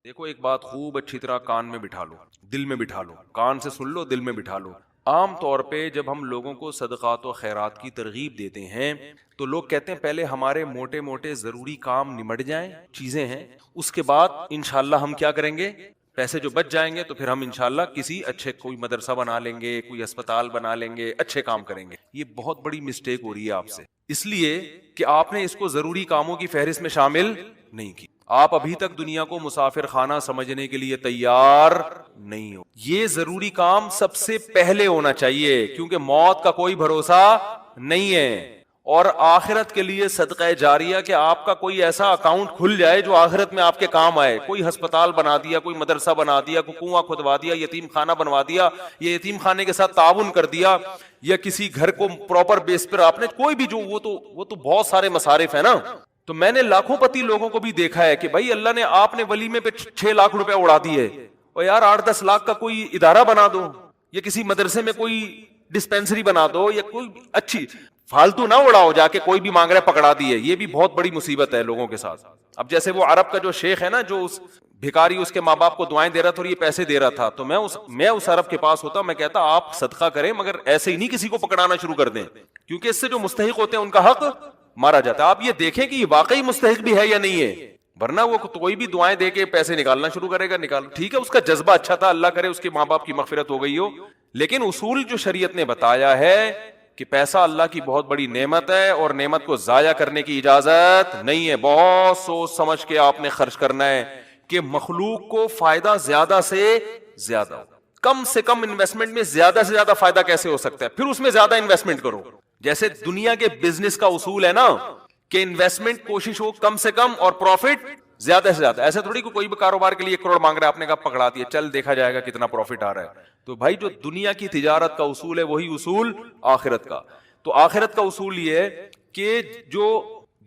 دیکھو ایک بات خوب اچھی طرح کان میں بٹھا لو، دل میں بٹھا لو، کان سے سن لو، دل میں بٹھا لو۔ عام طور پہ جب ہم لوگوں کو صدقات و خیرات کی ترغیب دیتے ہیں تو لوگ کہتے ہیں پہلے ہمارے موٹے موٹے ضروری کام نمٹ جائیں، چیزیں ہیں، اس کے بعد انشاءاللہ ہم کیا کریں گے، پیسے جو بچ جائیں گے تو پھر ہم انشاءاللہ کسی اچھے کوئی مدرسہ بنا لیں گے، کوئی اسپتال بنا لیں گے، اچھے کام کریں گے۔ یہ بہت بڑی مسٹیک ہو رہی ہے آپ سے، اس لیے کہ آپ نے اس کو ضروری کاموں کی فہرست میں شامل نہیں کی۔ آپ ابھی تک دنیا کو مسافر خانہ سمجھنے کے لیے تیار نہیں ہو۔ یہ ضروری کام سب سے پہلے ہونا چاہیے، کیونکہ موت کا کوئی بھروسہ نہیں ہے۔ اور آخرت کے لیے صدقہ جاریہ کہ آپ کا کوئی ایسا اکاؤنٹ کھل جائے جو آخرت میں آپ کے کام آئے، کوئی ہسپتال بنا دیا، کوئی مدرسہ بنا دیا، کوئی کنواں کھدوا دیا، یتیم خانہ بنوا دیا، یا یتیم خانے کے ساتھ تعاون کر دیا، یا کسی گھر کو پراپر بیس پر آپ نے کوئی بھی جو وہ تو بہت سارے مصارف ہیں نا۔ تو میں نے لاکھوں پتی لوگوں کو بھی دیکھا ہے کہ بھائی اللہ نے آپ نے ولیمے پہ 6 لاکھ روپے اڑا دیے، اور یار 8-10 لاکھ کا کوئی ادارہ بنا دو، یا کسی مدرسے میں کوئی ڈسپینسری بنا دو، یا کوئی اچھی فالتو نہ اڑاؤ جا کے کوئی بھی مانگ رہا ہے پکڑا دیے۔ یہ بھی بہت بڑی مصیبت ہے لوگوں کے ساتھ۔ اب جیسے وہ عرب کا جو شیخ ہے نا، جو اس بھکاری اس کے ماں باپ کو دعائیں دے رہا تھا اور یہ پیسے دے رہا تھا، تو میں اس عرب کے پاس ہوتا، میں کہتا آپ صدقہ کریں مگر ایسے ہی نہیں کسی کو پکڑانا شروع کر دیں، کیونکہ اس سے جو مستحق ہوتے ہیں ان کا حق مارا جاتا ہے۔ آپ یہ دیکھیں کہ یہ واقعی مستحق بھی ہے یا نہیں ہے، ورنہ وہ کوئی بھی دعائیں دے کے پیسے نکالنا شروع کرے گا۔ نکال ٹھیک ہے، اس کا جذبہ اچھا تھا، اللہ کرے اس کے ماں باپ کی مغفرت ہو گئی ہو، لیکن اصول جو شریعت نے بتایا ہے کہ پیسہ اللہ کی بہت بڑی نعمت ہے اور نعمت کو ضائع کرنے کی اجازت نہیں ہے۔ بہت سوچ سمجھ کے آپ نے خرچ کرنا ہے کہ مخلوق کو فائدہ زیادہ سے زیادہ ہو۔ کم سے کم انویسٹمنٹ میں زیادہ سے زیادہ فائدہ کیسے ہو سکتا ہے، پھر اس میں زیادہ انویسٹمنٹ کرو۔ جیسے دنیا کے بزنس کا اصول ہے نا کہ انویسٹمنٹ کوشش ہو کم سے کم اور پروفٹ زیادہ سے زیادہ۔ ایسا تھوڑی کوئی بھی کاروبار کے لیے 1 کروڑ مانگ رہا ہے، آپ نے کہا پکڑا دیا، چل دیکھا جائے گا کتنا پروفٹ آ رہا ہے۔ تو بھائی جو دنیا کی تجارت کا اصول ہے وہی اصول آخرت کا۔ تو آخرت کا اصول یہ ہے کہ جو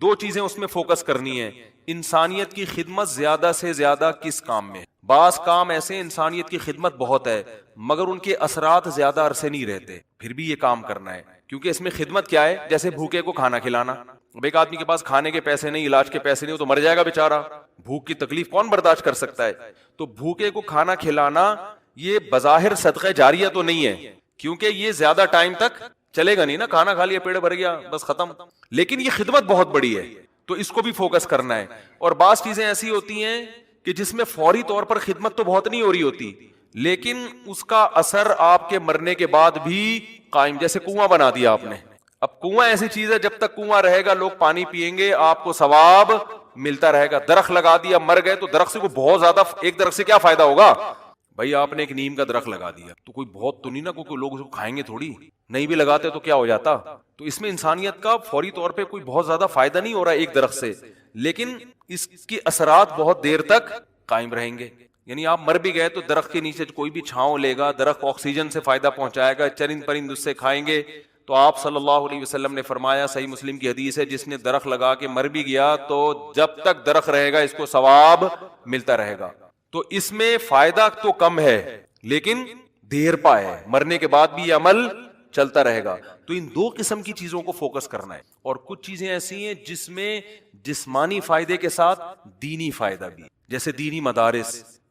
2 چیزیں اس میں فوکس کرنی ہے، انسانیت کی خدمت زیادہ سے زیادہ کس کام میں۔ بعض کام ایسے انسانیت کی خدمت بہت ہے مگر ان کے اثرات زیادہ عرصے نہیں رہتے، پھر بھی یہ کام کرنا ہے، کیونکہ اس میں خدمت کیا ہے، جیسے بھوکے کو کھانا کھلانا۔ اب ایک آدمی کے پاس کھانے کے پیسے نہیں، علاج کے پیسے نہیں، وہ تو مر جائے گا بیچارہ، بھوک کی تکلیف کون برداشت کر سکتا ہے۔ تو بھوکے کو کھانا کھلانا یہ بظاہر صدقہ جاریہ تو نہیں ہے، کیونکہ یہ زیادہ ٹائم تک چلے گا نہیں نا، کھانا کھا لیا پیڑ بھر گیا بس ختم، لیکن یہ خدمت بہت بڑی ہے تو اس کو بھی فوکس کرنا ہے۔ اور بعض چیزیں ایسی ہوتی ہیں کہ جس میں فوری طور پر خدمت تو بہت نہیں ہو رہی ہوتی لیکن اس کا اثر آپ کے مرنے کے بعد بھی قائم، جیسے کنواں بنا دیا آپ نے۔ اب کنواں ایسی چیز ہے جب تک کنواں رہے گا لوگ پانی پیئیں گے، آپ کو ثواب ملتا رہے گا۔ درخت لگا دیا مر گئے تو درخت سے کوئی بہت زیادہ، ایک درخت سے کیا فائدہ ہوگا بھائی، آپ نے ایک نیم کا درخت لگا دیا تو کوئی بہت تو نہیں نا، کوئی لوگ اس کو کھائیں گے تھوڑی، نہیں بھی لگاتے تو کیا ہو جاتا۔ تو اس میں انسانیت کا فوری طور پہ کوئی بہت زیادہ فائدہ نہیں ہو رہا ایک درخت سے، لیکن اس کی اثرات بہت دیر تک قائم رہیں گے۔ یعنی آپ مر بھی گئے تو درخت کے نیچے کوئی بھی چھاؤں لے گا، درخت آکسیجن سے فائدہ پہنچائے گا، چرند پرند اس سے کھائیں گے۔ تو آپ صلی اللہ علیہ وسلم نے فرمایا، صحیح مسلم کی حدیث ہے، جس نے درخت لگا کے مر بھی گیا تو جب تک درخت رہے گا اس کو ثواب ملتا رہے گا۔ تو اس میں فائدہ تو کم ہے لیکن دیر پا ہے، مرنے کے بعد بھی یہ عمل چلتا رہے گا۔ تو ان 2 قسم کی چیزوں کو فوکس کرنا ہے۔ اور کچھ چیزیں ایسی ہیں جس میں جسمانی فائدے کے ساتھ دینی فائدہ بھی، جیسے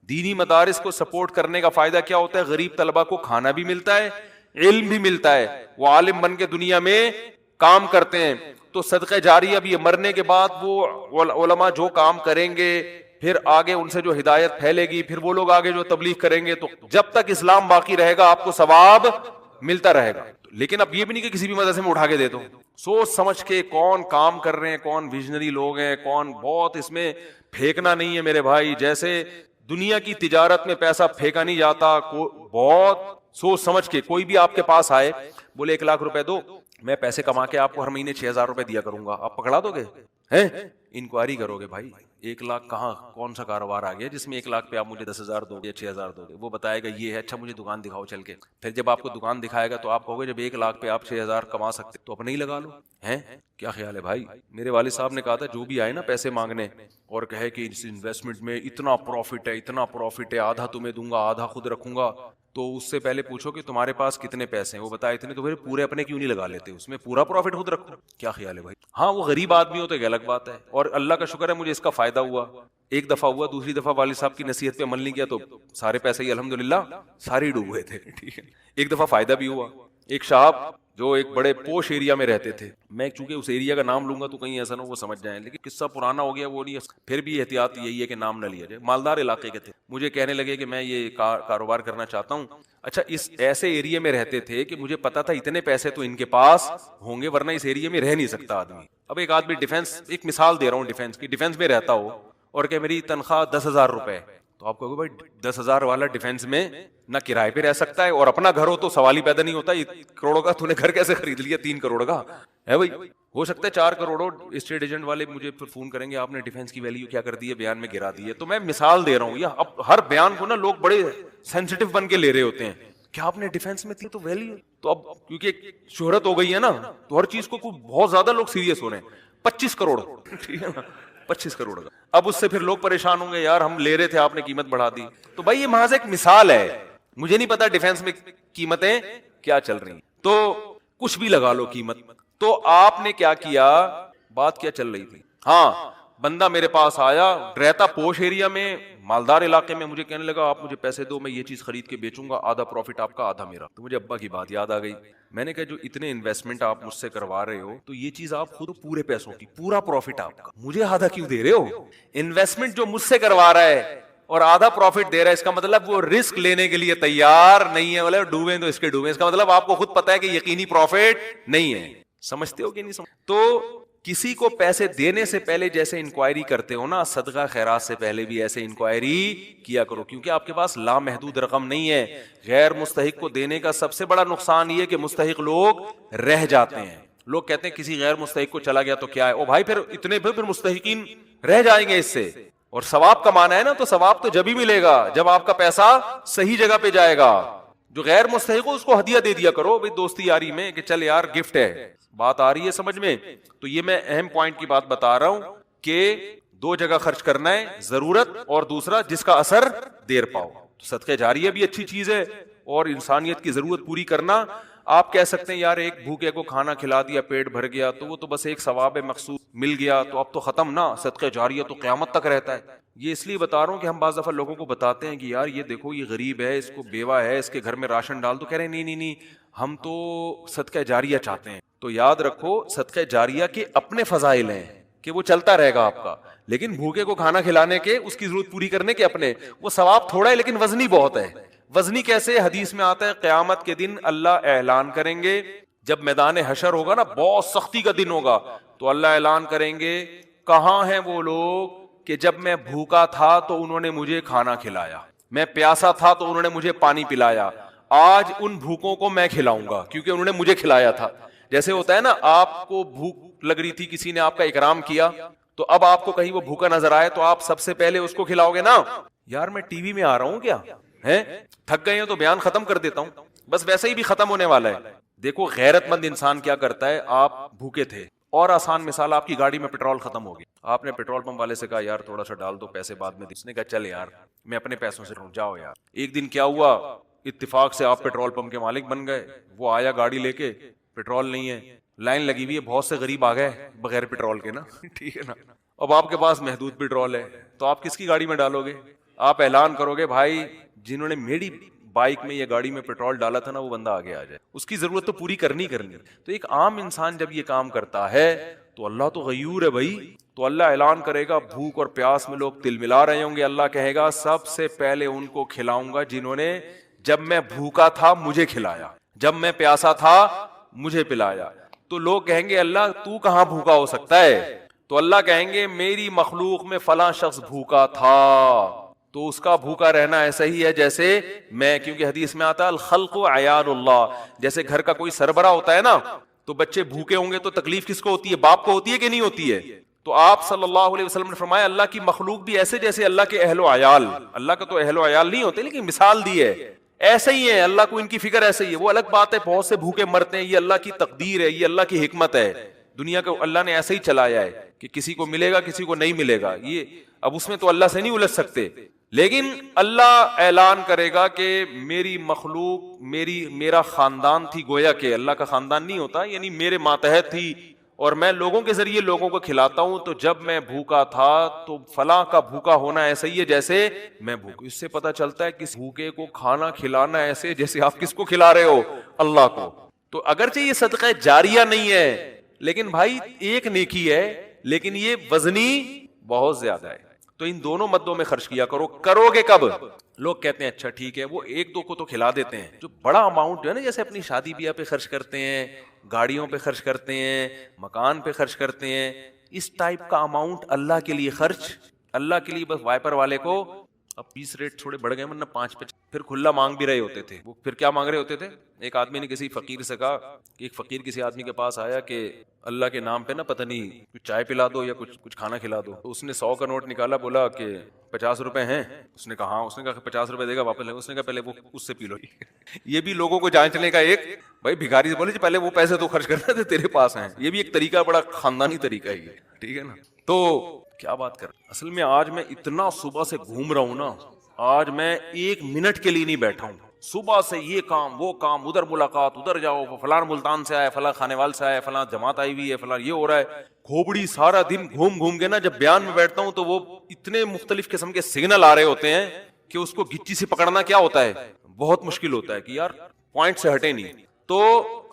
دینی مدارس کو سپورٹ کرنے کا فائدہ کیا ہوتا ہے، غریب طلبہ کو کھانا بھی ملتا ہے، علم بھی ملتا ہے، وہ عالم بن کے دنیا میں کام کرتے ہیں۔ تو صدقہ جاریہ بھی ہے، مرنے کے بعد وہ علماء جو کام کریں گے پھر آگے ان سے جو ہدایت پھیلے گی، پھر وہ لوگ آگے جو تبلیغ کریں گے، تو جب تک اسلام باقی رہے گا آپ کو ثواب ملتا رہے گا۔ لیکن اب یہ بھی نہیں کہ کسی بھی مدرسے میں اٹھا کے دے دو، سوچ سمجھ کے کون کام کر رہے ہیں، کون ویژنری لوگ ہیں، کون بہت، اس میں پھینکنا نہیں ہے میرے بھائی۔ جیسے دنیا کی تجارت میں پیسہ پھینکا نہیں جاتا، بہت سوچ سمجھ کے۔ کوئی بھی آپ کے پاس آئے بولے 1 لاکھ روپے دو، میں پیسے کما کے آپ کو ہر مہینے 6,000 روپے دیا کروں گا، آپ پکڑا دو گے؟ ہیں انکوائری کرو گے بھائی 1 لاکھ کہاں، کون سا کاروبار آ گیا جس میں 1 لاکھ پہ آپ مجھے 10,000 دو گے یا 6,000 دو گے؟ وہ بتائے گا یہ ہے، اچھا مجھے دکان دکھاؤ چل کے۔ پھر جب آپ کو دکان دکھائے گا تو آپ کہو گے جب 1 لاکھ پہ آپ 6,000 کما سکتے تو اپنے ہی لگا لو۔ ہیں کیا خیال ہے بھائی؟ میرے والد صاحب نے کہا تھا جو بھی آئے نا پیسے مانگنے اور کہے کہ اس انویسٹمنٹ میں اتنا پروفٹ ہے، اتنا پروفٹ ہے، آدھا تمہیں دوں گا آدھا خود رکھوں گا، تو اس سے پہلے پوچھو کہ تمہارے پاس کتنے پیسے ہیں، وہ بتائے اتنے، تو پھر پورے اپنے کیوں نہیں لگا لیتے، اس میں پورا پروفٹ خود رکھو۔ کیا خیال ہے بھائی؟ ہاں وہ غریب آدمی ہو تو ایک الگ بات ہے، اور اللہ کا شکر ہے مجھے اس کا فائدہ ہوا۔ ایک دفعہ ہوا, دوسری دفعہ والد صاحب کی نصیحت پہ عمل نہیں کیا تو سارے پیسے ہی الحمدللہ سارے ڈوب گئے تھے. ٹھیک ہے, ایک دفعہ فائدہ بھی ہوا. ایک صاحب جو ایک بڑے پوش ایریا میں رہتے تھے, میں چونکہ اس ایریا کا نام لوں گا تو کہیں ایسا نہ وہ سمجھ جائیں, لیکن قصہ پرانا ہو گیا وہ نہیں, پھر بھی احتیاط یہی ہے کہ نام نہ لیا جائے. مالدار علاقے کے تھے, مجھے کہنے لگے کہ میں یہ کاروبار کرنا چاہتا ہوں. اچھا, اس ایسے ایریا میں رہتے تھے کہ مجھے پتا تھا اتنے پیسے تو ان کے پاس ہوں گے ورنہ اس ایریا میں رہ نہیں سکتا آدمی. اب ایک آدمی ڈیفینس, ایک مثال دے رہا ہوں ڈیفینس کی, ڈیفینس میں رہتا ہو اور کہ میری تنخواہ 10,000 روپے, تو آپ کہو گے بھائی 10,000 والا ڈیفینس میں نہ کرائے پہ رہ سکتا ہے اور اپنا گھر ہو تو سوال ہی پیدا نہیں ہوتا, کروڑوں کا تو نے گھر کیسے خرید لیا, 3 کروڑ کا ہے بھائی, ہو سکتا ہے 4 کروڑ. اسٹیٹ ایجنٹ والے مجھے پھر فون کریں گے آپ نے ڈیفینس کی ویلیو کیا کر دی ہے, بیان میں گرا دی ہے. تو میں مثال دے رہا ہوں, یا اب ہر بیان کو نا لوگ بڑے سینسیٹیو بن کے لے رہے ہوتے ہیں کہ آپ نے ڈیفینس میں تھی تو ویلیو, تو اب کیونکہ شہرت ہو گئی ہے نا تو ہر چیز کو بہت زیادہ لوگ سیریس ہو رہے ہیں. 25 کروڑ, ٹھیک ہے نا, 25 کروڑ کا. اب اس سے پھر لوگ پریشان ہوں گے, یار ہم لے رہے تھے آپ نے قیمت بڑھا دی. تو بھائی یہ محض ایک مثال ہے, مجھے نہیں پتا ڈیفینس میں قیمتیں کیا چل رہی, تو کچھ بھی لگا لو قیمت. تو آپ نے کیا کیا, بات کیا چل رہی تھی, ہاں بندہ میرے پاس آیا, رہتا پوش ایریا میں, مالدار علاقے میں, مجھے کہنے لگا آپ مجھے پیسے دو, میں یہ چیز خرید کے بیچوں گا, آدھا پروفٹ آپ کا آدھا میرا. تو مجھے ابا کی بات یاد آ گئی. میں نے کہا جو اتنے انویسٹمنٹ آپ مجھ سے کروا رہے ہو تو یہ چیز آپ خود پورے پیسوں کی, پورا پروفٹ آپ کا, مجھے آدھا کیوں دے رہے ہو؟ انویسٹمنٹ جو مجھ سے کروا رہا ہے اور آدھا پروفٹ دے رہا ہے, اس کا مطلب وہ رسک لینے کے لیے تیار نہیں ہے. بولے ڈوبیں تو اس کے ڈوبیں, اس کا مطلب آپ کو خود پتا ہے کہ یقینی پروفٹ نہیں ہے. سمجھتے ہو کہ نہیں سمجھ؟ تو کسی کو پیسے دینے سے پہلے جیسے انکوائری کرتے ہو نا, صدقہ خیرات سے پہلے بھی ایسے انکوائری کیا کرو, کیونکہ آپ کے پاس لامحدود رقم نہیں ہے. غیر مستحق کو دینے کا سب سے بڑا نقصان یہ کہ مستحق لوگ رہ جاتے ہیں. لوگ کہتے ہیں کسی غیر مستحق کو چلا گیا تو کیا ہے, او بھائی پھر اتنے پھر مستحقین رہ جائیں گے اس سے, اور ثواب کمانا ہے نا, تو ثواب تو جب ہی ملے گا جب آپ کا پیسہ صحیح جگہ پہ جائے گا. جو غیر مستحق ہو اس کو ہدیہ دے دیا کرو بھائی دوستی یاری میں, کہ چل یار گفٹ ہے. بات آ رہی ہے سمجھ میں؟ تو یہ میں اہم پوائنٹ کی بات بتا رہا ہوں کہ 2 جگہ خرچ کرنا ہے, ضرورت اور دوسرا جس کا اثر دیر پاؤ. صدقہ جاریہ بھی اچھی چیز ہے اور انسانیت کی ضرورت پوری کرنا. آپ کہہ سکتے ہیں یار ایک بھوکے کو کھانا کھلا دیا, پیٹ بھر گیا, تو وہ تو بس ایک ثواب مخصوص مل گیا, تو اب تو ختم نا, صدقہ جاریہ تو قیامت تک رہتا ہے. یہ اس لیے بتا رہا ہوں کہ ہم بعض دفعہ لوگوں کو بتاتے ہیں کہ یار یہ دیکھو یہ غریب ہے, اس کو بیوہ ہے, اس کے گھر میں راشن ڈال, تو کہہ رہے ہیں نہیں ہم تو صدقہ جاریہ چاہتے ہیں. تو یاد رکھو صدقہ جاریہ کے اپنے فضائل ہیں کہ وہ چلتا رہے گا آپ کا, لیکن بھوکے کو کھانا کھلانے کے, اس کی ضرورت پوری کرنے کے اپنے, وہ ثواب تھوڑا ہے لیکن وزنی بہت ہے. وزنی کیسے؟ حدیث میں آتا ہے قیامت کے دن اللہ اعلان کریں گے, جب میدان حشر ہوگا نا, بہت سختی کا دن ہوگا, تو اللہ اعلان کریں گے کہاں ہیں وہ لوگ کہ جب میں بھوکا تھا تو انہوں نے مجھے کھانا کھلایا, میں پیاسا تھا تو انہوں نے مجھے پانی پلایا, آج ان بھوکوں کو میں کھلاؤں گا کیونکہ انہوں نے مجھے کھلایا تھا. جیسے ہوتا ہے نا, آپ کو بھوک لگ رہی تھی, کسی نے آپ کا اکرام کیا, تو اب آپ کو کہیں وہ بھوکا نظر آئے تو آپ سب سے پہلے اس کو کھلاؤ گے نا. یار میں ٹی وی میں آ رہا ہوں کیا ہے, تھک گئے ہیں تو بیان ختم کر دیتا ہوں, بس ویسے ہی بھی ختم ہونے والا ہے. دیکھو غیرت مند انسان کیا کرتا ہے, آپ بھوکے تھے, اور آسان مثال, آپ کی گاڑی میں پیٹرول ختم ہو گیا, آپ نے پیٹرول پمپ والے سے کہا یار تھوڑا سا ڈال دو, پیسے بعد میں. اس نے کہا چل یار میں اپنے پیسوں سے جاؤ یار. ایک دن کیا ہوا, اتفاق سے آپ پیٹرول پمپ کے مالک بن گئے, وہ آیا گاڑی لے کے, پیٹرول نہیں ہے, لائن لگی ہوئی ہے, بہت سے غریب آ گئے بغیر پیٹرول کے نا, ٹھیک ہے نا. اب آپ کے پاس محدود پیٹرول ہے, تو آپ کس کی گاڑی میں ڈالو گے؟ آپ اعلان کرو گے بھائی جنہوں نے میری بائک میں یا گاڑی میں پیٹرول ڈالا تھا نا, وہ بندہ آگے آ جائے, اس کی ضرورت تو پوری کرنی. تو ایک عام انسان جب یہ کام کرتا ہے تو اللہ تو غیور ہے بھائی, تو اللہ اعلان کرے گا, بھوک اور پیاس میں لوگ تل ملا رہے ہوں گے, اللہ کہے گا سب سے پہلے ان کو کھلاؤں گا جنہوں نے جب میں بھوکا تھا مجھے کھلایا, جب میں پیاسا تھا مجھے پلایا. تو لوگ کہیں گے اللہ تو کہاں بھوکا ہو سکتا ہے, تو اللہ کہیں گے میری مخلوق میں فلاں شخص بھوکا تھا, تو اس کا بھوکا رہنا ایسا ہی ہے جیسے میں, کیونکہ حدیث میں آتا ہے الخلق عیال اللہ, جیسے گھر کا کوئی سربراہ ہوتا ہے نا, تو بچے بھوکے ہوں گے تو تکلیف کس کو ہوتی ہے, باپ کو ہوتی ہے کہ نہیں ہوتی ہے. تو آپ صلی اللہ علیہ وسلم نے فرمایا اللہ کی مخلوق بھی ایسے جیسے اللہ کے اہل و عیال, اللہ کا تو اہل و عیال نہیں ہوتے لیکن مثال دی ہے, ایسے ہی ہے, اللہ کو ان کی فکر ایسے ہی ہے. وہ الگ بات ہے بہت سے بھوکے مرتے ہیں, یہ اللہ کی تقدیر ہے, یہ اللہ کی حکمت ہے, دنیا کو اللہ نے ایسے ہی چلایا ہے کہ کسی کو ملے گا کسی کو نہیں ملے گا, یہ اب اس میں تو اللہ سے نہیں الجھ سکتے. لیکن اللہ اعلان کرے گا کہ میری مخلوق میرا خاندان تھی, گویا کہ اللہ کا خاندان نہیں ہوتا, یعنی میرے ماتحت تھی, اور میں لوگوں کے ذریعے لوگوں کو کھلاتا ہوں تو جب میں بھوکا تھا تو فلاں کا بھوکا ہونا ایسا ہی ہے جیسے میں بھوکا. اس سے پتہ چلتا ہے کس بھوکے کو کھانا کھلانا ایسے جیسے آپ کس کو کھلا رہے ہو, اللہ کو. تو اگرچہ یہ صدقہ جاریہ نہیں ہے لیکن بھائی ایک نیکی ہے, لیکن یہ وزنی بہت زیادہ ہے. تو ان دونوں مدوں میں خرچ کیا کرو. کرو گے کب؟ لوگ کہتے ہیں اچھا ٹھیک ہے, وہ ایک دو کو تو کھلا دیتے ہیں. جو بڑا اماؤنٹ جو ہے نا, جیسے اپنی شادی بیاہ پہ خرچ کرتے ہیں, گاڑیوں پہ خرچ کرتے ہیں, مکان پہ خرچ کرتے ہیں, اس ٹائپ کا اماؤنٹ اللہ کے لیے خرچ, اللہ کے لیے بس وائپر والے کو, اب 20 ریٹ تھوڑے بڑھ گئے ورنہ 5 پہ پھر کھلا مانگ بھی رہے ہوتے تھے. وہ پھر کیا مانگ رہے ہوتے تھے؟ ایک آدمی نے کسی فقیر سے کہا کہ ایک فقیر کسی آدمی کے پاس آیا کہ اللہ کے نام پہ نا پتہ نہیں کچھ چائے پلا دو یا کچھ کھانا کھلا دو. تو اس نے 100 کا نوٹ نکالا, بولا کہ 50 روپے ہیں. اس نے کہا ہاں. اس نے کہا 50 روپے دے گا واپس لے گا. اس نے کہا پہلے وہ اس سے پی لو. یہ بھی لوگوں کو جانچنے کا ایک, بھائی بھکاری سے بولے جی پہلے وہ پیسے تو خرچ کرنا تھے, تیرے پاس ہیں. یہ بھی ایک طریقہ, بڑا خاندانی طریقہ ہے یہ, ٹھیک ہے نا. تو کیا بات کر, اصل میں آج میں اتنا صبح سے گھوم رہا ہوں نا, آج میں 1 منٹ کے لیے نہیں بیٹھا ہوں. صبح سے یہ کام وہ کام, ادھر ملاقات, ادھر جاؤ, فلان ملتان سے آیا, فلاں خانے وال سے آیا, فلاں جماعت آئی ہوئی ہے, فلاں یہ ہو رہا ہے. کھوپڑی سارا دن گھوم گھوم کے نا جب بیان میں بیٹھتا ہوں تو وہ اتنے مختلف قسم کے سگنل آ رہے ہوتے ہیں کہ اس کو گچی سے پکڑنا کیا ہوتا ہے, بہت مشکل ہوتا ہے کہ یار پوائنٹ سے ہٹے نہیں. تو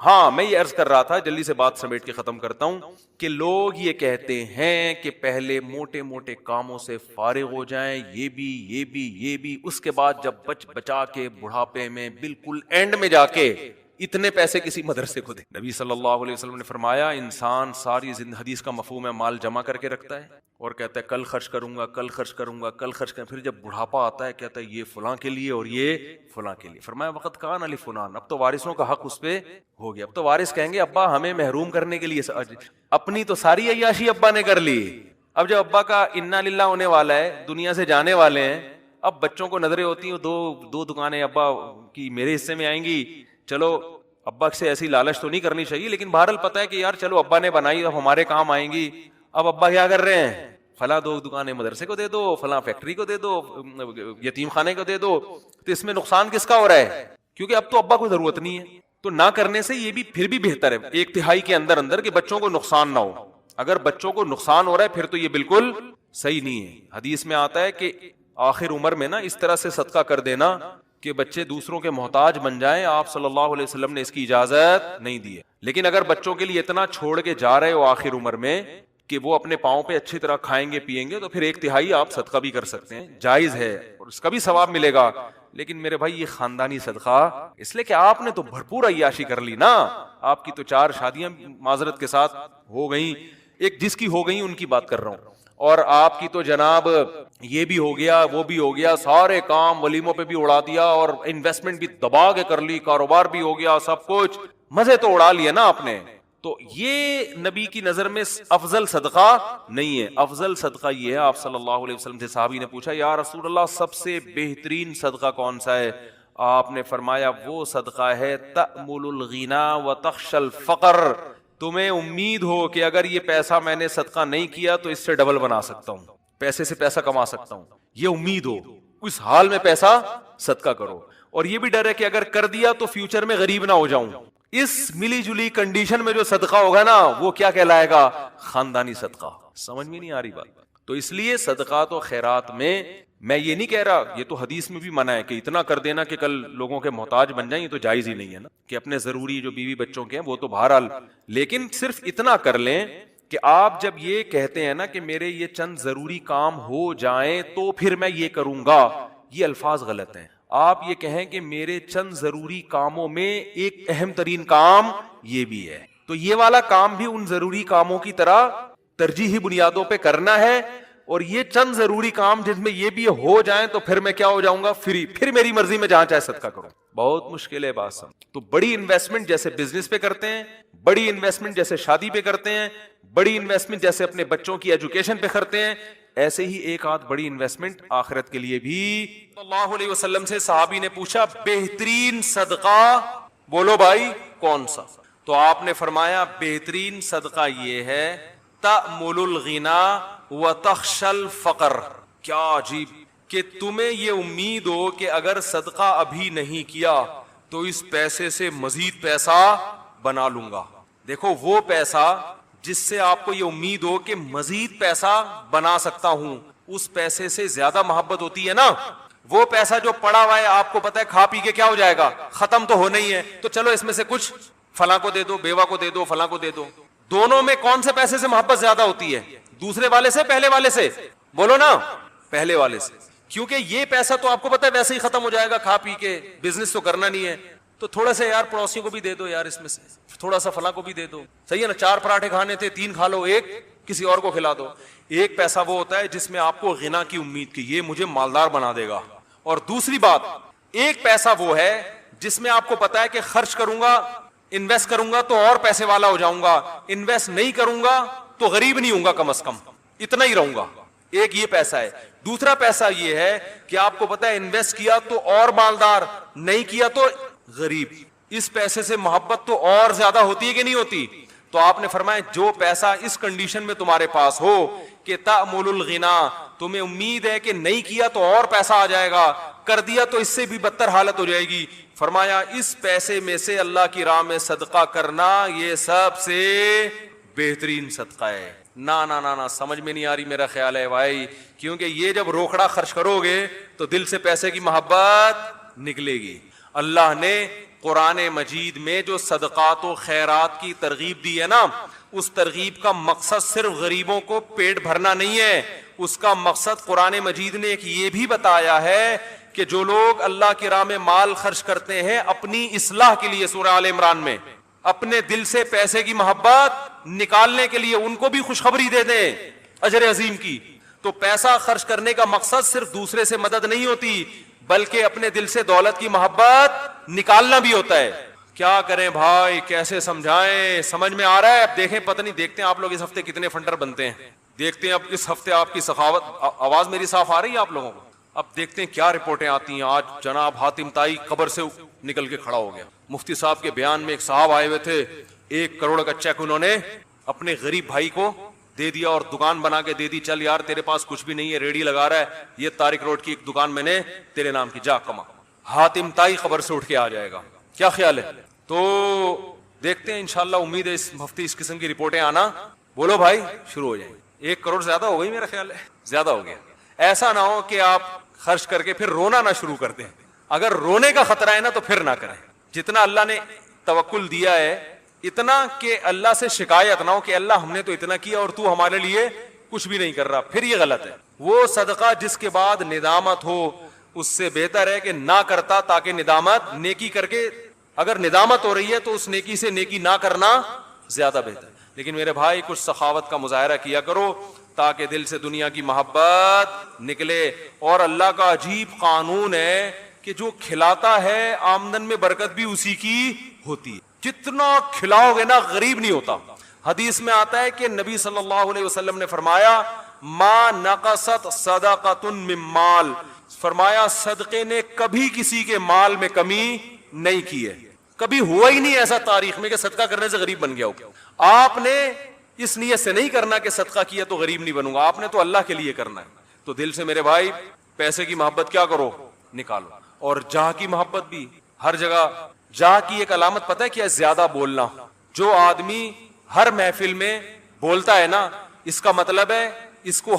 ہاں میں یہ عرض کر رہا تھا, جلدی سے بات سمیٹ کے ختم کرتا ہوں, کہ لوگ یہ کہتے ہیں کہ پہلے موٹے موٹے کاموں سے فارغ ہو جائیں, یہ بھی, اس کے بعد جب بچا کے بڑھاپے میں بالکل اینڈ میں جا کے اتنے پیسے کسی مدرسے کو دے. نبی صلی اللہ علیہ وسلم نے فرمایا انسان ساری حدیث کا مفہوم ہے مال جمع کر کے رکھتا ہے اور کہتا ہے کل خرچ کروں گا, کل خرچ کروں گا, کل خرچ کروں. پھر جب بڑھاپا آتا ہے کہتا ہے یہ فلاں کے لیے اور یہ فلاں کے لیے. فرمایا وقت کان علی فلان, اب تو وارثوں کا حق اس پہ ہو گیا. اب تو وارث کہیں گے ابا ہمیں محروم کرنے کے لیے, اپنی تو ساری عیاشی ابا نے کر لی. اب جب ابا کا انا للہ ہونے والا ہے, دنیا سے جانے والے ہیں, اب بچوں کو نظریں ہوتی ہیں دو دکانیں ابا کی میرے حصے میں آئیں گی. چلو ابا سے ایسی لالچ تو نہیں کرنی چاہیے, لیکن بہرحال پتہ ہے کہ یار چلو ابا نے بنائی, اب ہمارے کام آئیں گی. اب ابا کیا کر رہے ہیں, فلاں 2 دکانیں مدرسے کو دے دو, فلاں فیکٹری کو دے دو, یتیم خانے کو دے دو. تو اس میں نقصان کس کا ہو رہا ہے, کیونکہ اب تو ابا کو ضرورت نہیں ہے. تو نہ کرنے سے یہ بھی پھر بھی بہتر ہے 1/3 کے اندر کہ بچوں کو نقصان نہ ہو. اگر بچوں کو نقصان ہو رہا ہے پھر تو یہ بالکل صحیح نہیں ہے. حدیث میں آتا ہے کہ آخر عمر میں نا اس طرح سے صدقہ کر دینا کہ بچے دوسروں کے محتاج بن جائیں. آپ صلی اللہ علیہ وسلم نے اس کی اجازت نہیں دی ہے. لیکن اگر بچوں کے لیے اتنا چھوڑ کے جا رہے ہو آخر عمر میں کہ وہ اپنے پاؤں پہ اچھی طرح کھائیں گے پیئیں گے, تو پھر 1/3 آپ صدقہ بھی کر سکتے ہیں, جائز ہے اور اس کا بھی ثواب ملے گا. لیکن میرے بھائی یہ خاندانی صدقہ, اس لیے کہ آپ نے تو بھرپور عیاشی کر لی نا. آپ کی تو 4 شادیاں معذرت کے ساتھ ہو گئیں, ایک جس کی ہو گئیں ان کی بات کر رہا ہوں, اور آپ کی تو جناب یہ بھی ہو گیا وہ بھی ہو گیا, سارے کام ولیموں پہ بھی اڑا دیا اور انویسٹمنٹ بھی دبا کے کر لی, کاروبار بھی ہو گیا, سب کچھ مزے تو اڑا لیے نا آپ نے. تو یہ نبی کی نظر میں افضل صدقہ نہیں ہے. افضل صدقہ یہ ہے, آپ صلی اللہ علیہ وسلم سے صحابی نے پوچھا یا رسول اللہ سب سے بہترین صدقہ کون سا ہے؟ آپ نے فرمایا وہ صدقہ ہے تأمل الغنا وتخشى الفقر, تمہیں امید ہو کہ اگر یہ پیسہ میں نے صدقہ نہیں کیا تو اس سے ڈبل بنا سکتا ہوں, پیسے سے پیسہ کما سکتا ہوں, یہ امید ہو, اس حال میں پیسہ صدقہ کرو. اور یہ بھی ڈر ہے کہ اگر کر دیا تو فیوچر میں غریب نہ ہو جاؤں. اس ملی جلی کنڈیشن میں جو صدقہ ہوگا نا وہ کیا کہلائے گا؟ خاندانی صدقہ. سمجھ میں نہیں آ رہی بات. تو اس لیے صدقات و خیرات میں یہ نہیں کہہ رہا, یہ تو حدیث میں بھی منع ہے کہ اتنا کر دینا کہ کل لوگوں کے محتاج بن جائیں, یہ تو جائز ہی نہیں ہے نا, کہ اپنے ضروری جو بیوی بچوں کے ہیں وہ تو بہرحال, لیکن صرف اتنا کر لیں کہ آپ جب یہ کہتے ہیں نا کہ میرے یہ چند ضروری کام ہو جائیں تو پھر میں یہ کروں گا, یہ الفاظ غلط ہیں. آپ یہ کہیں کہ میرے چند ضروری کاموں میں ایک اہم ترین کام یہ بھی ہے, تو یہ والا کام بھی ان ضروری کاموں کی طرح ترجیحی بنیادوں پہ کرنا ہے, اور یہ چند ضروری کام جس میں یہ بھی ہو جائیں تو پھر میں کیا ہو جاؤں گا؟ فری, پھر میری مرضی میں جہاں چاہے صدقہ کروں. بہت مشکل ہے بات سمجھ. تو بڑی انویسٹمنٹ جیسے بزنس پہ کرتے ہیں, بڑی انویسٹمنٹ جیسے شادی پہ کرتے ہیں, بڑی انویسٹمنٹ جیسے اپنے بچوں کی ایجوکیشن پہ کرتے ہیں, ایسے ہی ایک آدھ بڑی انویسٹمنٹ آخرت کے لیے بھی. اللہ علیہ وسلم سے صحابی نے پوچھا بہترین صدقہ بولو بھائی کون سا؟ تو آپ نے فرمایا بہترین صدقہ یہ ہے تأمل الغنا وتخشى الفقر. کیا عجیب کہ تمہیں یہ امید ہو کہ اگر صدقہ ابھی نہیں کیا تو اس پیسے سے مزید پیسہ بنا لوں گا. دیکھو وہ پیسہ جس سے آپ کو یہ امید ہو کہ مزید پیسہ بنا سکتا ہوں، اس پیسے سے زیادہ محبت ہوتی ہے نا. وہ پیسہ جو پڑا ہوا ہے آپ کو پتا ہے کھا پی کے کیا ہو جائے گا، ختم تو ہونا ہی ہے، تو چلو اس میں سے کچھ فلاں کو دے دو، بیوہ کو دے دو، فلاں کو دے دو. دونوں میں کون سے پیسے سے محبت زیادہ ہوتی ہے؟ دوسرے والے سے، پہلے والے سے؟ بولو نا، پہلے والے سے. کیونکہ یہ پیسہ تو آپ کو پتا ہے ویسے ہی ختم ہو جائے گا کھا پی کے، بزنس تو کرنا نہیں ہے، تو تھوڑا سا یار پڑوسیوں کو بھی دے دو یار، اس میں سے تھوڑا سا فلاں کو بھی دے دو. صحیح ہے نا؟ 4 پراٹھے کھانے تھے، 3 کھا لو، 1 کسی اور کو کھلا دو. ایک پیسہ وہ ہوتا ہے جس میں آپ کو غنا کی امید کی، یہ مجھے مالدار بنا دے گا. اور دوسری بات، ایک پیسہ وہ ہے جس میں آپ کو پتا ہے کہ خرچ کروں گا، انویسٹ کروں گا تو اور پیسے والا ہو جاؤں گا، انویسٹ نہیں کروں گا تو غریب نہیں ہوں گا، کم از کم اتنا ہی رہوں گا. ایک یہ پیسہ ہے. دوسرا پیسہ یہ ہے کہ آپ کو پتا ہے انویسٹ کیا تو اور مالدار، نہیں کیا تو غریب. اس پیسے سے محبت تو اور زیادہ ہوتی ہے کہ نہیں ہوتی؟ تو آپ نے فرمایا جو پیسہ اس کنڈیشن میں تمہارے پاس ہو کہ تأمل الغنا، تمہیں امید ہے کہ نہیں کیا تو اور پیسہ آ جائے گا، کر دیا تو اس سے بھی بدتر حالت ہو جائے گی، فرمایا اس پیسے میں سے اللہ کی راہ میں صدقہ کرنا یہ سب سے بہترین صدقہ ہے. نہ سمجھ میں نہیں آ رہی میرا خیال ہے بھائی، کیونکہ یہ جب روکڑا خرچ کرو گے تو دل سے پیسے کی محبت نکلے گی. اللہ نے قرآن مجید میں جو صدقات و خیرات کی ترغیب دی ہے نا، اس ترغیب کا مقصد صرف غریبوں کو پیٹ بھرنا نہیں ہے، اس کا مقصد قرآن مجید نے ایک یہ بھی بتایا ہے کہ جو لوگ اللہ کی راہ میں مال خرچ کرتے ہیں اپنی اصلاح کے لیے، سورہ آل عمران میں اپنے دل سے پیسے کی محبت نکالنے کے لیے، ان کو بھی خوشخبری دے دیں اجر عظیم کی. تو پیسہ خرچ کرنے کا مقصد صرف دوسرے سے مدد نہیں ہوتی، بلکہ اپنے دل سے دولت کی محبت نکالنا بھی ہوتا ہے. کیا کریں بھائی، کیسے سمجھائیں؟ سمجھ میں آ رہا ہے؟ اب دیکھیں، پتہ نہیں، دیکھتے ہیں آپ لوگ اس ہفتے کتنے فنڈر بنتے ہیں، دیکھتے ہیں اب اس ہفتے آپ کی سخاوت. آواز میری صاف آ رہی ہے آپ لوگوں کو؟ اب دیکھتے ہیں کیا رپورٹیں آتی ہیں. آج جناب حاتم تائی قبر سے نکل کے کھڑا ہو گیا. مفتی صاحب کے بیان میں ایک صاحب آئے ہوئے تھے، 1 کروڑ کا چیک انہوں نے اپنے غریب بھائی کو دے دیا اور دکان بنا کے دے دی. چل یار تیرے پاس کچھ بھی نہیں ہے، ریڑھی لگا رہا ہے، یہ طارق روڈ کی ایک دکان میں نے تیرے نام کی، جا کما. حاتم تائی قبر سے اٹھ کے آ جائے گا. کیا خیال ہے؟ تو دیکھتے ہیں انشاءاللہ، امید ہے اس ہفتے اس قسم کی رپورٹیں آنا. بولو بھائی، شروع ہو جائیں. 1 کروڑ زیادہ ہو گئی میرا خیال ہے، زیادہ ہو گیا. ایسا نہ ہو کہ آپ خرچ کر کے پھر رونا نہ شروع کر دیں. اگر رونے کا خطرہ ہے نا تو پھر نہ کریں. جتنا اللہ نے توکل دیا ہے اتنا کہ اللہ سے شکایت نہ ہو کہ اللہ ہم نے تو اتنا کیا اور تو ہمارے لیے کچھ بھی نہیں کر رہا، پھر یہ غلط ہے. وہ صدقہ جس کے بعد ندامت ہو اس سے بہتر ہے کہ نہ کرتا، تاکہ ندامت نیکی کر کے، اگر ندامت ہو رہی ہے تو اس نیکی سے نیکی نہ کرنا زیادہ بہتر. لیکن میرے بھائی کچھ سخاوت کا مظاہرہ کیا کرو تاکہ دل سے دنیا کی محبت نکلے. اور اللہ کا عجیب قانون ہے کہ جو کھلاتا ہے آمدن میں برکت بھی اسی کی ہوتی ہے. جتنا کھلاؤ گے نا غریب نہیں ہوتا. حدیث میں آتا ہے کہ نبی صلی اللہ علیہ وسلم نے فرمایا ما نقصت صدقۃ من مال، فرمایا صدقے نے کبھی کسی کے مال میں کمی نہیں کی ہے. کبھی ہوا ہی نہیں ایسا تاریخ میں کہ صدقہ کرنے سے غریب بن گیا ہو. آپ نے اس نیت سے نہیں کرنا کہ صدقہ کیا تو غریب نہیں بنوں گا، آپ نے تو اللہ کے لیے کرنا ہے. تو دل سے میرے بھائی پیسے کی محبت کیا کرو، نکالو. اور جاہ کی محبت بھی ہر جگہ. جاہ کی ایک علامت پتہ ہے کیا؟ زیادہ بولنا. جو آدمی ہر محفل میں بولتا ہے نا، اس کا مطلب ہے اس کو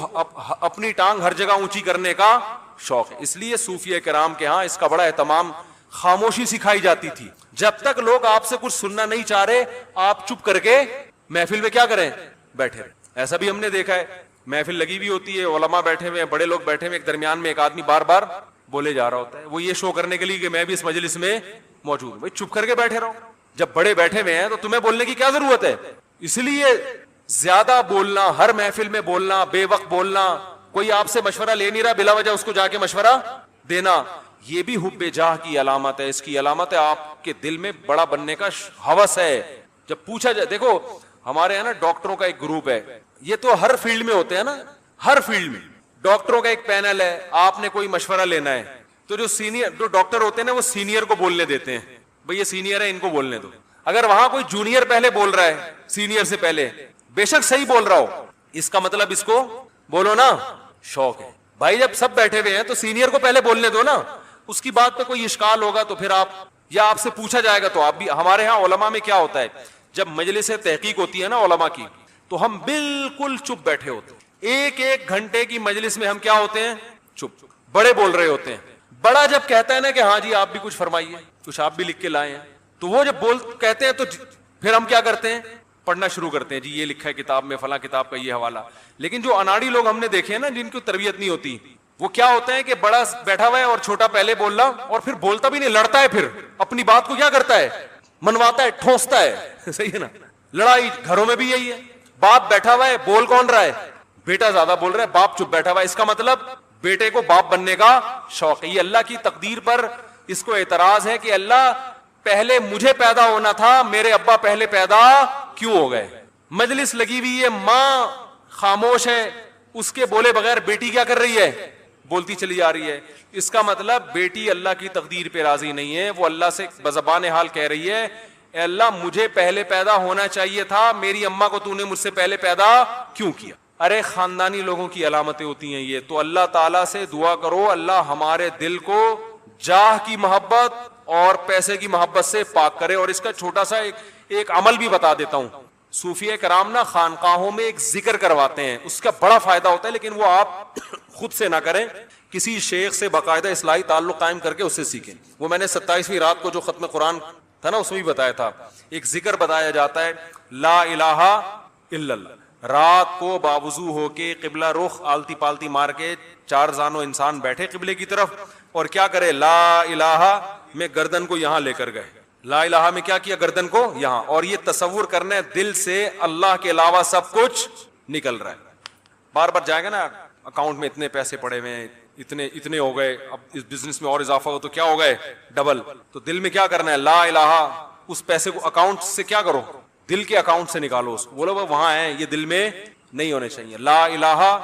اپنی ٹانگ ہر جگہ اونچی کرنے کا شوق ہے. اس لیے صوفیہ کرام کے ہاں اس کا بڑا اہتمام، خاموشی سکھائی جاتی تھی. جب تک لوگ آپ سے کچھ سننا نہیں چاہ رہے آپ چپ کر کے محفل میں کیا کریں، بیٹھے. ایسا بھی ہم نے دیکھا ہے، محفل لگی ہوئی ہوتی ہے، علماء بیٹھے ہوئے ہیں، بڑے لوگ بیٹھے ہوئے، ایک درمیان میں ایک آدمی بار بار بولے جا رہا ہوتا ہے. وہ یہ شو کرنے کے لیے کہ میں بھی اس مجلس میں موجود ہوں. بھائی چپ کر کے بیٹھے رہو. جب بڑے بیٹھے ہوئے ہیں تو تمہیں بولنے کی کیا ضرورت ہے؟ اس لیے زیادہ بولنا، ہر محفل میں بولنا، بے وقت بولنا، کوئی آپ سے مشورہ لے نہیں رہا بلا وجہ اس کو جا کے مشورہ دینا، یہ بھی حب جاہ کی علامت ہے. اس کی علامت ہے آپ کے دل میں بڑا بننے کا ہوس ہے. جب پوچھا جائے، دیکھو ہمارے یہاں نا ڈاکٹروں کا ایک گروپ ہے، یہ تو ہر فیلڈ میں ہوتے ہیں نا، ہر فیلڈ میں ڈاکٹروں کا ایک پینل ہے. آپ نے کوئی مشورہ لینا ہے تو جو ڈاکٹر ہوتے ہیں نا وہ سینئر کو بولنے دیتے ہیں، بھئی یہ سینئر ہے ان کو بولنے دو. اگر وہاں کوئی جونیئر پہلے بول رہا ہے سینئر سے پہلے، بے شک صحیح بول رہا ہو، اس کا مطلب اس کو بولو نا شوق ہے. بھائی جب سب بیٹھے ہوئے ہیں تو سینئر کو پہلے بولنے دو نا. اس کی بات پہ کوئی اشکال ہوگا تو پھر آپ، یا آپ سے پوچھا جائے گا تو آپ بھی. ہمارے ہاں علماء میں کیا ہوتا ہے، جب مجلس تحقیق ہوتی ہے نا علماء کی، تو ہم بالکل چپ بیٹھے ہوتے ہیں. ایک ایک گھنٹے کی مجلس میں ہم کیا ہوتے ہیں؟ چپ. بڑے بول رہے ہوتے ہیں. بڑا جب کہتا ہے نا کہ ہاں جی آپ بھی کچھ فرمائیے, کچھ آپ بھی لکھ کے لائے ہیں, تو وہ جب کہتے ہیں تو پھر ہم کیا کرتے ہیں؟ پڑھنا شروع کرتے ہیں, جی یہ لکھا ہے کتاب میں, فلاں کتاب کا یہ حوالہ. لیکن جو اناڑی لوگ ہم نے دیکھے ہیں نا, جن کی تربیت نہیں ہوتی, وہ کیا ہوتا ہے کہ بڑا بیٹھا ہوا ہے اور چھوٹا پہلے بول رہا, اور پھر بولتا بھی نہیں, لڑتا ہے, پھر اپنی بات کو کیا کرتا ہے؟ منواتا ہے, ٹھونستا ہے. صحیح ہے نا؟ لڑائی گھروں میں بھی یہی ہے. باپ بیٹھا ہوا ہے, بول کون رہا ہے؟ بیٹا زیادہ بول رہا ہے, باپ چپ بیٹھا ہوا ہے. اس کا مطلب بیٹے کو باپ بننے کا شوق ہے. یہ اللہ کی تقدیر پر اس کو اعتراض ہے کہ اللہ پہلے مجھے پیدا ہونا تھا, میرے ابا پہلے پیدا کیوں ہو گئے؟ مجلس لگی ہوئی ہے, ماں خاموش ہے, اس کے بولے بغیر بیٹی کیا کر رہی ہے؟ بولتی چلی جا رہی ہے. اس کا مطلب بیٹی اللہ کی تقدیر پہ راضی نہیں ہے, وہ اللہ سے بزبان حال کہہ رہی ہے, اے اللہ مجھے پہلے پیدا ہونا چاہیے تھا, میری اماں کو تو نے مجھ سے پہلے پیدا کیوں کیا؟ ارے خاندانی لوگوں کی علامتیں ہوتی ہیں یہ. تو اللہ تعالیٰ سے دعا کرو, اللہ ہمارے دل کو جاہ کی محبت اور پیسے کی محبت سے پاک کرے. اور اس کا چھوٹا سا ایک عمل بھی بتا دیتا ہوں. صوفیہ کرام نا خانقاہوں میں ایک ذکر کرواتے ہیں, اس کا بڑا فائدہ ہوتا ہے, لیکن وہ آپ خود سے نہ کریں, کسی شیخ سے باقاعدہ اصلاحی تعلق قائم کر کے اس سے سیکھیں. وہ میں نے 27ویں رات کو جو ختم قرآن تھا نا, اس میں بھی بتایا تھا, ایک ذکر بتایا جاتا ہے, لا الہ الا اللہ. رات کو باوضو ہو کے قبلہ رخ آلتی پالتی مار کے 4 زانو انسان بیٹھے قبلے کی طرف, اور کیا کرے؟ لا الہ میں گردن کو یہاں لے کر گئے. لا الہ میں کیا کیا؟ گردن کو یہاں. اور یہ تصور کرنا ہے دل سے اللہ کے علاوہ سب کچھ نکل رہا ہے. بار بار جائے گا نا, اکاؤنٹ میں اتنے پیسے پڑے ہوئے ہیں, اتنے ہو گئے, اب اس بزنس میں اور اضافہ ہو تو کیا ہو گئے؟ ڈبل. تو دل میں کیا کرنا ہے؟ لا الہ. اس پیسے کو اکاؤنٹ سے کیا کرو؟ دل کے اکاؤنٹ سے نکالو. اس بولو وہاں ہے, یہ دل میں نہیں ہونے چاہیے. لا الہ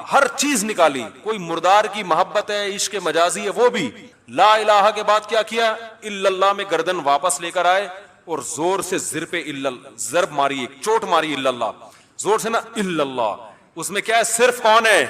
ہر چیز نکالی. کوئی مردار کی محبت ہے, عشق مجازی ہے, وہ بھی لا الہ کے بعد کیا کیا؟ الا اللہ میں گردن واپس لے کر آئے اور زور سے زر پہ ضرب ماری, ایک چوٹ ماری, الا اللہ زور سے نا, الا اللہ. اس میں کیا ہے؟ صرف کون ہے؟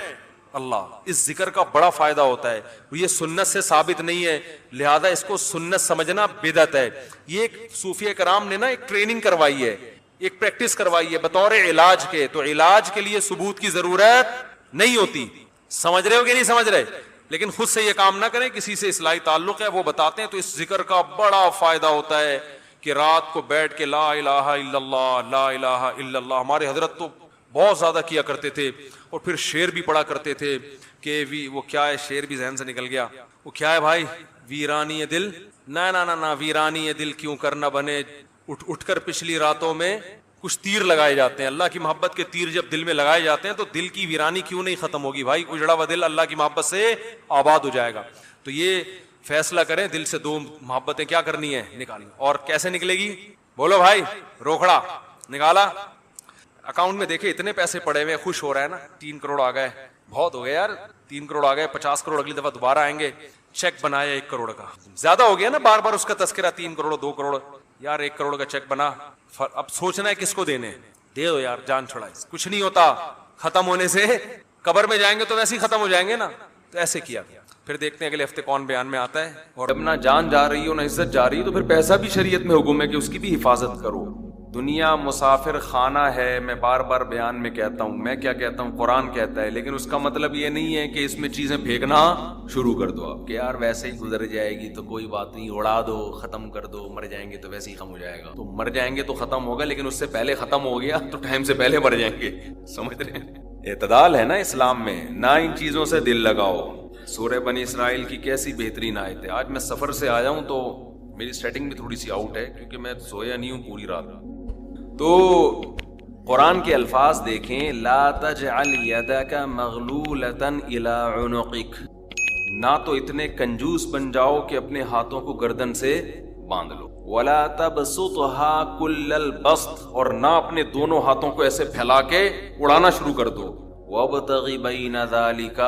اللہ. اس ذکر کا بڑا فائدہ ہوتا ہے. یہ سنت سے ثابت نہیں ہے, لہذا اس کو سنت سمجھنا بدعت ہے. یہ ایک صوفیہ کرام نے نا ایک ٹریننگ کروائی ہے, ایک پریکٹس کروائی ہے بطور علاج کے. تو علاج کے لیے ثبوت کی ضرورت نہیں ہوتی. سمجھ رہے ہو کہ نہیں سمجھ رہے؟ لیکن خود سے یہ کام نہ کریں, کسی سے اصلاحی تعلق ہے وہ بتاتے ہیں. تو اس ذکر کا بڑا فائدہ ہوتا ہے کہ رات کو بیٹھ کے لا الہ الا اللہ, لا الہ الا اللہ. ہمارے حضرت تو بہت زیادہ کیا کرتے تھے, اور پھر شعر بھی پڑھا کرتے تھے کہ وہ کیا ہے, شعر بھی ذہن سے نکل گیا, وہ کیا ہے بھائی؟ ویرانی دل, نہ ویرانی دل کیوں کرنا بنے, اٹھ کر پچھلی راتوں میں کچھ تیر لگائے جاتے ہیں. اللہ کی محبت کے تیر جب دل میں لگائے جاتے ہیں تو دل کی ویرانی کیوں نہیں ختم ہوگی بھائی؟ اجڑا ہوا دل اللہ کی محبت سے آباد ہو جائے گا. تو یہ فیصلہ کریں, دل سے 2 محبتیں کیا کرنی ہے؟ نکالنی. اور کیسے نکلے گی؟ بولو بھائی. روکھڑا نکالا, اکاؤنٹ میں دیکھے اتنے پیسے پڑے ہوئے, خوش ہو رہا ہے نا, 3 کروڑ آ گئے, بہت ہو گئے یار, 3 کروڑ آ گئے, 50 کروڑ اگلی دفعہ دوبارہ آئیں گے. چیک بنایا 1 کروڑ کا, زیادہ ہو گیا نا بار بار اس کا تذکرہ, 3 کروڑ 2 کروڑ, یار 1 کروڑ کا چیک بنا. اب سوچنا ہے کس کو دینے, دے دو یار, جان چھڑائے. کچھ نہیں ہوتا, ختم ہونے سے قبر میں جائیں گے تو ویسے ہی ختم ہو جائیں گے نا. تو ایسے کیا. پھر دیکھتے ہیں اگلے ہفتے کون بیان میں آتا ہے. اور جب نہ جان جا رہی ہو نہ عزت جا رہی ہو تو پھر پیسہ بھی شریعت میں حکم ہے کہ اس کی بھی حفاظت کرو. دنیا مسافر خانہ ہے, میں بار بار بیان میں کہتا ہوں. میں کیا کہتا ہوں؟ قرآن کہتا ہے. لیکن اس کا مطلب یہ نہیں ہے کہ اس میں چیزیں پھینکنا شروع کر دو آپ, کہ یار ویسے ہی گزر جائے گی تو کوئی بات نہیں, اڑا دو, ختم کر دو, مر جائیں گے تو ویسے ہی ختم ہو جائے گا. تو مر جائیں گے تو ختم ہوگا, لیکن اس سے پہلے ختم ہو گیا تو ٹائم سے پہلے مر جائیں گے. سمجھ رہے ہیں؟ اعتدال ہے نا اسلام میں, نہ ان چیزوں سے دل لگاؤ. سورہ بنی اسرائیل کی کیسی بہترین آیت ہے. آج میں سفر سے آیا ہوں تو میری سیٹنگ بھی تھوڑی سی آؤٹ ہے, کیونکہ میں سویا نہیں ہوں پوری رات. تو قرآن کے الفاظ دیکھیں, لا تجعل یدک مغلولۃ الی عنقک, نہ تو اتنے کنجوس بن جاؤ کہ اپنے ہاتھوں کو گردن سے باندھ لو. ولا تبسطها کل البسط, اور نہ اپنے دونوں ہاتھوں کو ایسے پھیلا کے اڑانا شروع کر دو. وابتغ بین ذلک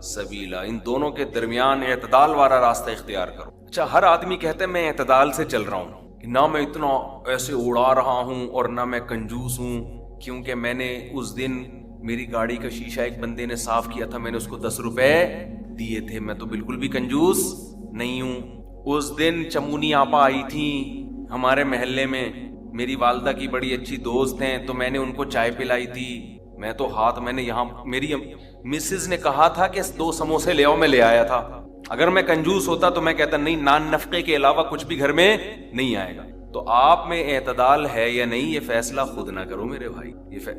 سبیلا, ان دونوں کے درمیان اعتدال والا راستہ اختیار کرو. اچھا, ہر آدمی کہتا ہے میں اعتدال سے چل رہا ہوں, نہ میں اتنا ایسے اڑا رہا ہوں اور نہ میں کنجوس ہوں, کیونکہ میں نے اس دن میری گاڑی کا شیشہ ایک بندے نے صاف کیا تھا, میں نے اس کو 10 روپے دیے تھے, میں تو بالکل بھی کنجوس نہیں ہوں. اس دن چمونی آپا آئی تھی ہمارے محلے میں, میری والدہ کی بڑی اچھی دوست ہیں تو میں نے ان کو چائے پلائی تھی, میں نے یہاں میری مسز نے کہا تھا کہ 2 سموسے لے آؤ, میں لے آیا تھا. اگر میں کنجوس ہوتا تو میں کہتا نہیں, نان نفقے کے علاوہ کچھ بھی گھر میں نہیں آئے گا. تو آپ میں اعتدال ہے یا نہیں, یہ فیصلہ خود نہ کرو میرے بھائی.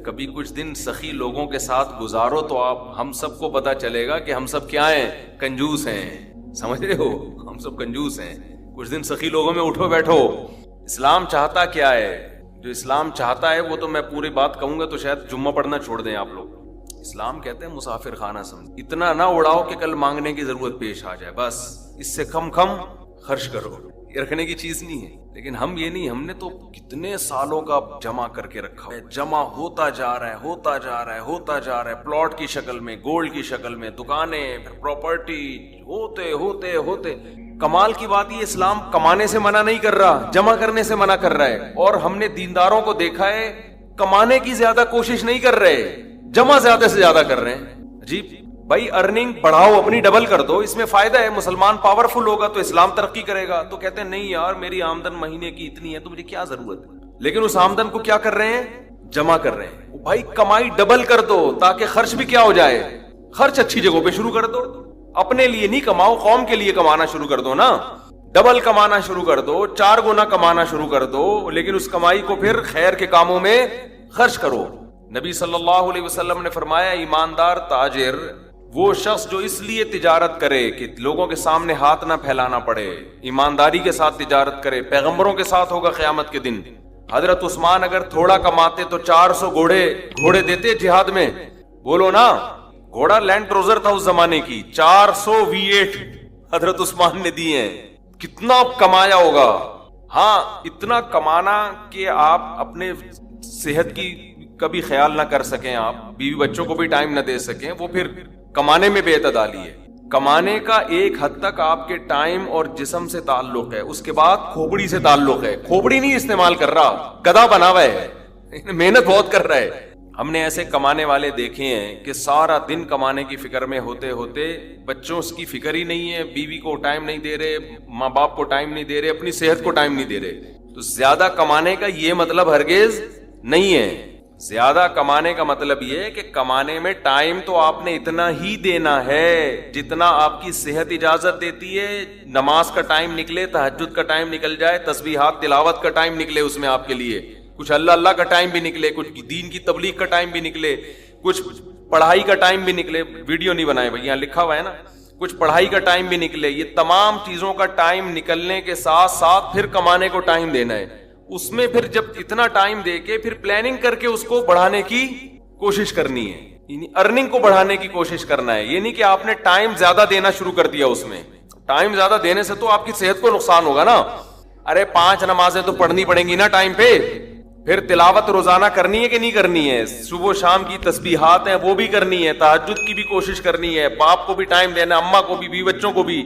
کبھی کچھ دن سخی لوگوں کے ساتھ گزارو تو ہم سب کو پتا چلے گا کہ ہم سب کیا ہیں, کنجوس ہیں. سمجھ رہے ہو, ہم سب کنجوس ہیں. کچھ دن سخی لوگوں میں اٹھو بیٹھو. اسلام چاہتا کیا ہے؟ جو اسلام چاہتا ہے وہ تو میں پوری بات کہوں گا تو شاید جمعہ پڑھنا چھوڑ دیں آپ لوگ. اسلام کہتے ہیں مسافر خانہ سمجھ, اتنا نہ اڑاؤ کہ کل مانگنے کی ضرورت پیش آ جائے, بس اس سے کم خرچ کرو. یہ رکھنے کی چیز نہیں ہے. لیکن ہم یہ نہیں, ہم نے تو کتنے سالوں کا جمع کر کے رکھا ہے, جمع ہوتا جا رہا ہے, پلاٹ کی شکل میں, گولڈ کی شکل میں, دکانیں, پھر پراپرٹی, ہوتے. کمال کی بات یہ, اسلام کمانے سے منع نہیں کر رہا, جمع کرنے سے منع کر رہا ہے. اور ہم نے دینداروں کو دیکھا ہے کمانے کی زیادہ کوشش نہیں کر رہے, جمع زیادہ سے زیادہ کر رہے ہیں. عجیب بھائی, ارننگ بڑھاؤ, اپنی ڈبل کر دو, اس میں فائدہ ہے. مسلمان پاورفل ہوگا تو اسلام ترقی کرے گا. تو کہتے ہیں نہیں یار, میری آمدن مہینے کی اتنی ہے تو مجھے کیا ضرورت ہے. لیکن اس آمدن کو کیا کر رہے ہیں, جمع کر رہے ہیں. بھائی کمائی ڈبل کر دو تاکہ خرچ بھی کیا ہو جائے, خرچ اچھی جگہوں پہ شروع کر دو. اپنے لیے نہیں کماؤ, قوم کے لیے کمانا شروع کر دو نا. ڈبل کمانا شروع کر دو, 4 گنا کمانا شروع کر دو, لیکن اس کمائی کو پھر خیر کے کاموں میں خرچ کرو. نبی صلی اللہ علیہ وسلم نے فرمایا, ایماندار تاجر وہ شخص جو اس لیے تجارت کرے کہ لوگوں کے سامنے ہاتھ نہ پھیلانا پڑے, ایمانداری کے ساتھ تجارت کرے. پیغمبروں کے ساتھ ہوگا قیامت کے دن. حضرت عثمان اگر تھوڑا کماتے تو 400 گھوڑے دیتے جہاد میں. بولو نا, گھوڑا لینڈ کروزر تھا اس زمانے کی, 400 V8 حضرت عثمان نے دیے ہیں. کتنا کمایا ہوگا. ہاں, اتنا کمانا کہ آپ اپنے صحت کی کبھی خیال نہ کر سکیں, آپ بیوی بچوں کو بھی ٹائم نہ دے سکیں, وہ پھر کمانے میں بے اعتدالی ہے. کمانے کا ایک حد تک آپ کے ٹائم اور جسم سے تعلق ہے, اس کے بعد کھوپڑی سے تعلق ہے. کھوپڑی نہیں استعمال کر رہا, گدھا بنا ہوا ہے, محنت بہت کر رہا ہے. ہم نے ایسے کمانے والے دیکھے ہیں کہ سارا دن کمانے کی فکر میں ہوتے ہوتے بچوں کی فکر ہی نہیں ہے, بیوی کو ٹائم نہیں دے رہے, ماں باپ کو ٹائم نہیں دے رہے, اپنی صحت کو ٹائم نہیں دے رہے. تو زیادہ کمانے کا یہ مطلب ہرگز نہیں ہے. زیادہ کمانے کا مطلب یہ ہے کہ کمانے میں ٹائم تو آپ نے اتنا ہی دینا ہے جتنا آپ کی صحت اجازت دیتی ہے. نماز کا ٹائم نکلے, تہجد کا ٹائم نکل جائے, تسبیحات تلاوت کا ٹائم نکلے اس میں آپ کے لیے, کچھ اللہ کا ٹائم بھی نکلے, کچھ دین کی تبلیغ کا ٹائم بھی نکلے, کچھ پڑھائی کا ٹائم بھی نکلے. ویڈیو نہیں بنائے بھائی, یہاں لکھا ہوا ہے نا, کچھ پڑھائی کا ٹائم بھی نکلے. یہ تمام چیزوں کا ٹائم نکلنے کے ساتھ ساتھ پھر کمانے کو ٹائم دینا ہے. اس میں پھر جب اتنا ٹائم دے کے پھر پلاننگ کر کے اس کو بڑھانے کی کوشش کرنی ہے, یعنی ارننگ کو بڑھانے کی کوشش کرنا ہے. یہ نہیں کہ آپ نے ٹائم زیادہ دینا شروع کر دیا. اس میں ٹائم زیادہ دینے سے تو آپ کی صحت کو نقصان ہوگا نا. ارے 5 نمازیں تو پڑھنی پڑیں گی نا ٹائم پہ, پھر تلاوت روزانہ کرنی ہے کہ نہیں کرنی ہے, صبح و شام کی تسبیحات ہیں وہ بھی کرنی ہے, تہجد کی بھی کوشش کرنی ہے, باپ کو بھی ٹائم دینا, اماں کو بھی, بیوی بچوں کو بھی,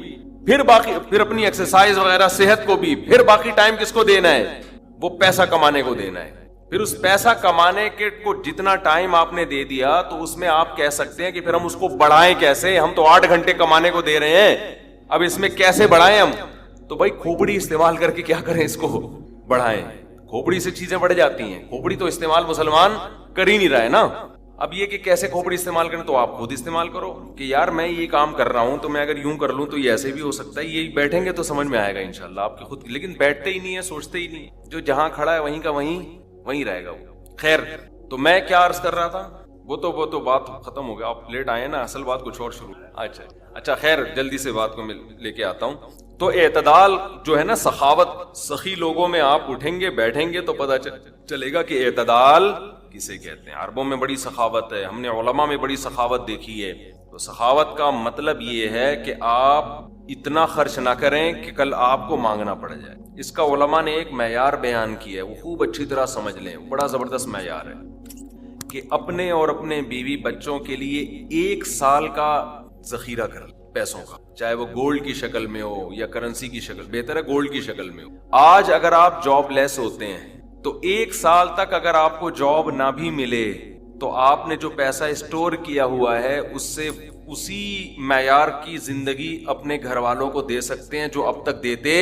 پھر باقی پھر اپنی ایکسرسائز وغیرہ صحت کو بھی, پھر باقی ٹائم کس کو دینا ہے, وہ پیسہ کمانے کو دینا ہے. پھر اس پیسہ کمانے کے کو جتنا ٹائم آپ نے دے دیا تو اس میں آپ کہہ سکتے ہیں کہ پھر ہم اس کو بڑھائیں کیسے. ہم تو 8 گھنٹے کمانے کو دے رہے ہیں, اب اس میں کیسے بڑھائیں ہم. تو بھائی کھوپڑی استعمال کر کے کیا کریں, اس کو بڑھائیں. کھوپڑی سے چیزیں بڑھ جاتی ہیں. کھوپڑی تو استعمال مسلمان کر ہی نہیں رہا ہے نا. اب یہ کہ کیسے کھوپڑی استعمال کریں, تو آپ خود استعمال کرو کہ یار میں یہ کام کر رہا ہوں تو میں اگر یوں کر لوں تو یہ ایسے بھی ہو سکتا ہے. یہ بیٹھیں گے تو سمجھ میں آئے گا انشاءاللہ آپ کی خود, لیکن بیٹھتے ہی نہیں ہے, سوچتے ہی نہیں. جو جہاں کھڑا ہے وہیں کا وہیں رہے گا وہ. خیر, تو میں کیا عرض کر رہا تھا, وہ تو بات ختم ہو گیا. آپ لیٹ آئے نا, اصل بات کچھ اور شروع. اچھا خیر, جلدی سے بات کو میں لے کے آتا ہوں. تو اعتدال جو ہے نا, سخاوت, سخی لوگوں میں آپ اٹھیں گے بیٹھیں گے تو پتہ چلے گا کہ اعتدال کسے کہتے ہیں. عربوں میں بڑی سخاوت ہے, ہم نے علماء میں بڑی سخاوت دیکھی ہے. تو سخاوت کا مطلب یہ ہے کہ آپ اتنا خرچ نہ کریں کہ کل آپ کو مانگنا پڑ جائے. اس کا علماء نے ایک معیار بیان کیا ہے, وہ خوب اچھی طرح سمجھ لیں, بڑا زبردست معیار ہے کہ اپنے اور اپنے بیوی بچوں کے لیے 1 سال کا ذخیرہ کر لیں پیسوں کا, چاہے وہ گولڈ کی شکل میں ہو یا کرنسی کی شکل, بہتر ہے گولڈ کی شکل میں ہو. آج اگر آپ جاب لیس ہوتے ہیں تو 1 سال تک اگر آپ کو جاب نہ بھی ملے تو آپ نے جو پیسہ اسٹور کیا ہوا ہے اس سے اسی معیار کی زندگی اپنے گھر والوں کو دے سکتے ہیں جو اب تک دیتے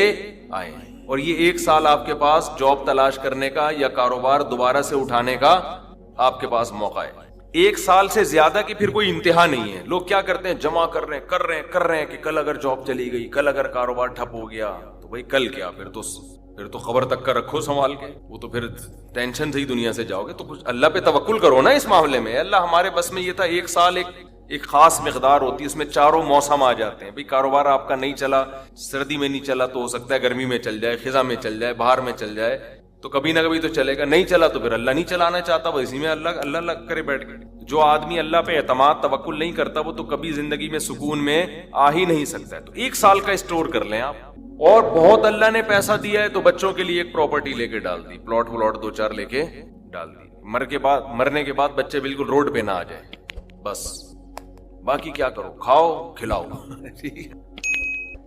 آئے ہیں. اور یہ 1 سال آپ کے پاس جاب تلاش کرنے کا یا کاروبار دوبارہ سے اٹھانے کا آپ کے پاس موقع ہے. 1 سال سے زیادہ کی پھر کوئی انتہا نہیں ہے. لوگ کیا کرتے ہیں, جمع کر رہے ہیں کہ کل اگر جاب چلی گئی, کل اگر کاروبار ٹھپ ہو گیا تو بھائی کل کیا, پھر تو خبر تک کا رکھو سنبھال کے, وہ تو پھر ٹینشن سے ہی دنیا سے جاؤ گے. تو کچھ اللہ پہ توکل کرو نا اس معاملے میں. اللہ ہمارے بس میں یہ تھا 1 سال ایک خاص مقدار ہوتی ہے, اس میں چاروں موسم آ جاتے ہیں. بھئی کاروبار آپ کا نہیں چلا, سردی میں نہیں چلا تو ہو سکتا ہے گرمی میں چل جائے, خزاں میں چل جائے, بہار میں چل جائے, تو کبھی نہ کبھی تو چلے گا. نہیں چلا تو پھر اللہ نہیں چلانا چاہتا, وہ اسی میں اللہ کرے بیٹھ کے. جو آدمی اللہ پہ اعتماد توکل نہیں کرتا وہ تو کبھی زندگی میں سکون میں آ ہی نہیں سکتا ہے. تو 1 سال کا اسٹور کر لیں آپ. اور بہت اللہ نے پیسہ دیا ہے تو بچوں کے لیے ایک پراپرٹی لے کے ڈال دی, پلاٹ 2-4 لے کے ڈال دی. مرنے کے بعد بچے بالکل روڈ پہ نہ آ جائیں, بس باقی کیا کرو, کھاؤ کھلاؤ.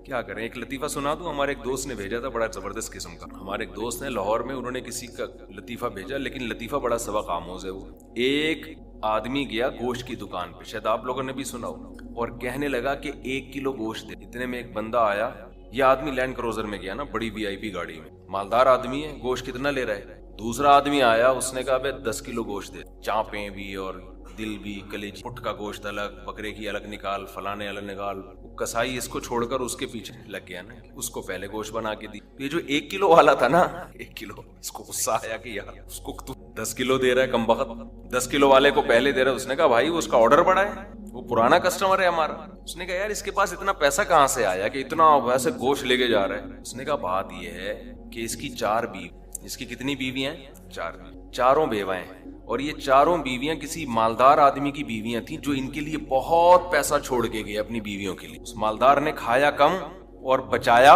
کیا کریں. ایک لطیفہ سنا دوں, ہمارے ایک دوست نے بھیجا تھا, بڑا زبردست قسم کا. ہمارے ایک دوست ہیں لاہور میں, انہوں نے کسی کا لطیفہ بھیجا, لیکن لطیفہ بڑا سبق آموز ہے. وہ ایک آدمی گیا گوشت کی دکان پہ, شاید آپ لوگوں نے بھی سنا ہو, اور کہنے لگا کہ 1 کلو گوشت دے. اتنے میں ایک بندہ آیا, یہ آدمی لینڈ کروزر میں گیا نا, بڑی VIP گاڑی میں, مالدار آدمی ہے, گوشت کتنا لے رہا ہے. دوسرا آدمی آیا, اس نے کہا بھائی 10 کلو گوشت دے, چانپیں بھی اور دل بھی, کلیج, پٹ کا گوشت الگ, بکرے کی الگ نکال, فلانے الگ نکال. کسائی اس کو چھوڑ کر اس کے پیچھے لگ گیا نا, اس کو پہلے گوشت بنا کے دی. یہ جو 1 کلو والا تھا نا, 1 کلو, اس کو غصہ آیا کہ یار اس کو تو 10 کلو دے رہا ہے کم بخت, 10 کلو والے کو پہلے دے رہا ہے. اس نے کہا بھائی اس کا آرڈر بڑا ہے, وہ پرانا کسٹمر ہے ہمارا. اس نے کہا یار اس کے پاس اتنا پیسہ کہاں سے آیا کہ اتنا ویسے گوشت لے کے جا رہا ہے. اس نے کہا بات یہ ہے کہ اس کی 4 بیوی, اس کی کتنی بیویاں ہیں, 4, چاروں بیوائیں ہیں, اور یہ چاروں بیویاں کسی مالدار آدمی کی بیویاں تھیں جو ان کے لیے بہت پیسہ چھوڑ کے گئے اپنی بیویوں کے لیے. اس مالدار نے کھایا کم اور بچایا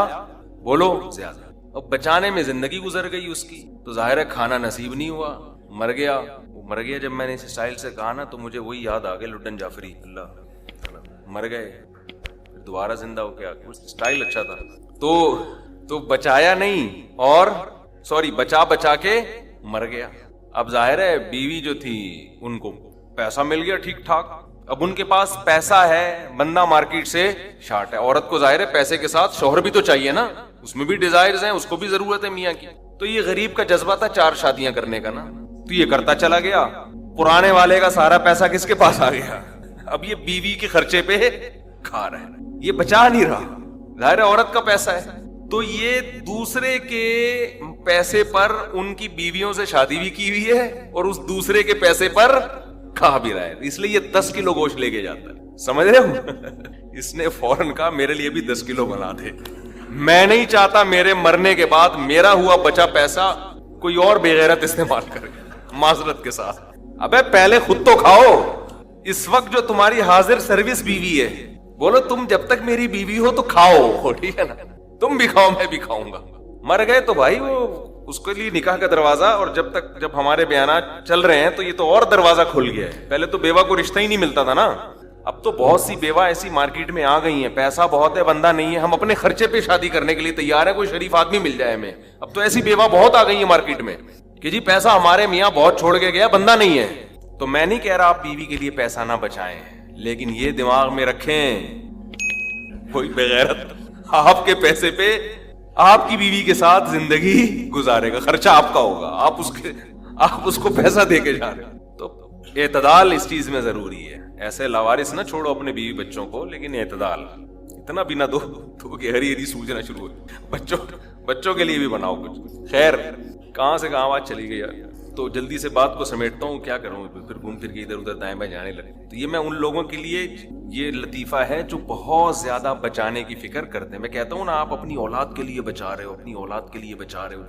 بولو زیادہ. اب بچانے میں زندگی گزر گئی اس کی, تو ظاہر ہے کھانا نصیب نہیں ہوا, مر گیا. وہ مر گیا, جب میں نے اس اسٹائل سے کہا نا تو مجھے وہی یاد آ گیا, لڈن جعفری, اللہ مر گئے پھر دوبارہ زندہ ہو کے آ گئے. اسٹائل اچھا تھا. تو بچایا نہیں, اور بچا کے مر گیا. اب ظاہر ہے بیوی جو تھی ان کو پیسہ مل گیا ٹھیک ٹھاک, اب ان کے پاس پیسہ ہے, بندہ مارکیٹ سے شارٹ ہے. عورت کو ظاہر ہے پیسے کے ساتھ شوہر بھی تو چاہیے نا, اس میں بھی ڈیزائرز ہیں, اس کو بھی ضرورت ہے میاں کی. تو یہ غریب کا جذبہ تھا 4 شادیاں کرنے کا نا, تو یہ کرتا چلا گیا. پرانے والے کا سارا پیسہ کس کے پاس آ گیا, اب یہ بیوی کے خرچے پہ کھا رہا ہے, یہ بچا نہیں رہا. ظاہر ہے عورت کا پیسہ ہے, تو یہ دوسرے کے پیسے پر ان کی بیویوں سے شادی بھی کی ہوئی ہے, اور اس دوسرے کے پیسے پر کھا بھی رہا ہے. اس لیے یہ 10 کلو گوشت لے کے جاتا ہے, سمجھ رہے ہو. اس نے فوراً کہا میرے لیے بھی 10 کلو بنا دے, میں نہیں چاہتا میرے مرنے کے بعد میرا ہوا بچا پیسہ کوئی اور بے غیرت استعمال کرے. معذرت کے ساتھ, ابے پہلے خود تو کھاؤ. اس وقت جو تمہاری حاضر سروس بیوی ہے, بولو تم جب تک میری بیوی ہو تو کھاؤ, ٹھیک ہے نا, تم بھی کھاؤ میں بھی کھاؤں گا. مر گئے تو بھائی وہ اس کے لیے نکاح کا دروازہ, اور جب ہمارے بیانات چل رہے ہیں تو یہ تو اور دروازہ کھل گیا ہے. پہلے تو بیوہ کو رشتہ ہی نہیں ملتا تھا نا, اب تو بہت سی بیوہ ایسی مارکیٹ میں آ گئی ہیں, پیسہ بہت ہے, بندہ نہیں ہے, ہم اپنے خرچے پہ شادی کرنے کے لیے تیار ہے, کوئی شریف آدمی مل جائے ہمیں. اب تو ایسی بیوہ بہت آ گئی ہیں مارکیٹ میں کہ جی پیسہ ہمارے میاں بہت چھوڑ کے گیا, بندہ نہیں ہے. تو میں نہیں کہہ رہا آپ بیوی کے لیے پیسہ نہ بچائیں, لیکن یہ دماغ میں رکھیں کوئی بغیرت آپ کے پیسے پہ آپ کی بیوی کے ساتھ زندگی گزارے گا, خرچہ آپ کا ہوگا, آپ اس کو پیسہ دے کے جا رہے ہیں. تو اعتدال اس چیز میں ضروری ہے. ایسے لاوارث نہ چھوڑو اپنے بیوی بچوں کو, لیکن اعتدال, اتنا بھی نہ دو کہ ہری سوجنا شروع ہو. بچوں کے لیے بھی بناؤ کچھ. خیر, کہاں سے کہاں آواز چلی گئی یار, تو جلدی سے بات کو سمیٹتا ہوں, کیا کروں, پھر گھوم پھر کے ادھر ادھر دائیں بائیں جانے لگے. تو یہ میں ان لوگوں کے لیے یہ لطیفہ ہے جو بہت زیادہ بچانے کی فکر کرتے ہیں. میں کہتا ہوں نا, آپ اپنی اولاد کے لیے بچا رہے ہو, اپنی اولاد کے لیے بچا رہے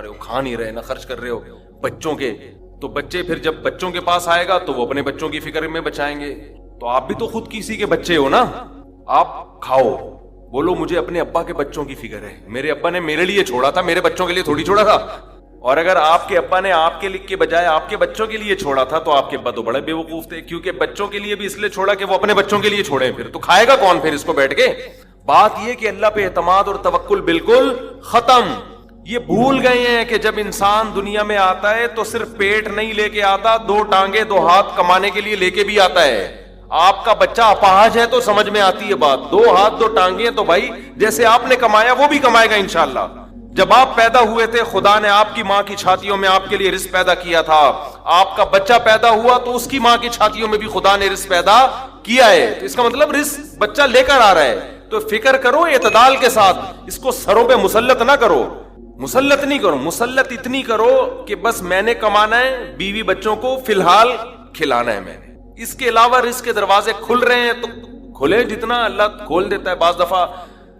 ہو, کھا نہیں رہے نا, خرچ کر رہے ہو بچوں کے, تو بچے پھر جب بچوں کے پاس آئے گا تو وہ اپنے بچوں کی فکر میں بچائیں گے. تو آپ بھی تو خود کسی کے بچے ہو نا, آپ کھاؤ, بولو مجھے اپنے ابا کے بچوں کی فکر ہے, میرے ابا نے میرے لیے چھوڑا تھا, میرے بچوں کے لیے تھوڑی چھوڑا تھا. اور اگر آپ کے ابا نے آپ کے لکھ کے بجائے آپ کے بچوں کے لیے چھوڑا تھا تو آپ کے ابا تو بڑے بے وقوف تھے, کیونکہ بچوں کے لیے بھی اس لیے چھوڑا کہ وہ اپنے بچوں کے لیے چھوڑے, پھر تو کھائے گا کون پھر اس کو بیٹھ کے. بات یہ کہ اللہ پہ اعتماد اور توکل بالکل ختم. یہ بھول گئے ہیں کہ جب انسان دنیا میں آتا ہے تو صرف پیٹ نہیں لے کے آتا, 2 ٹانگیں 2 ہاتھ کمانے کے لیے لے کے بھی آتا ہے. آپ کا بچہ اپاہج ہے تو سمجھ میں آتی ہے بات, 2 ہاتھ 2 ٹانگیں, تو بھائی جیسے آپ نے کمایا وہ بھی کمائے گا انشاءاللہ. جب آپ پیدا ہوئے تھے خدا نے آپ کی ماں کی چھاتیوں میں آپ کے لیے رزق پیدا کیا تھا. آپ کا بچہ پیدا ہوا تو اس کی ماں کی چھاتیوں میں بھی خدا نے رزق پیدا کیا ہے. تو اس کا مطلب رزق بچہ لے کر آ رہا ہے. تو فکر کرو اعتدال کے ساتھ, اس کو سروں پہ مسلط نہ کرو, مسلط نہیں کرو, مسلط اتنی کرو کہ بس میں نے کمانا ہے, بیوی بچوں کو فی الحال کھلانا ہے میں نے, اس کے علاوہ رزق کے دروازے کھل رہے ہیں تو کھلے, جتنا اللہ کھول دیتا ہے. بعض دفعہ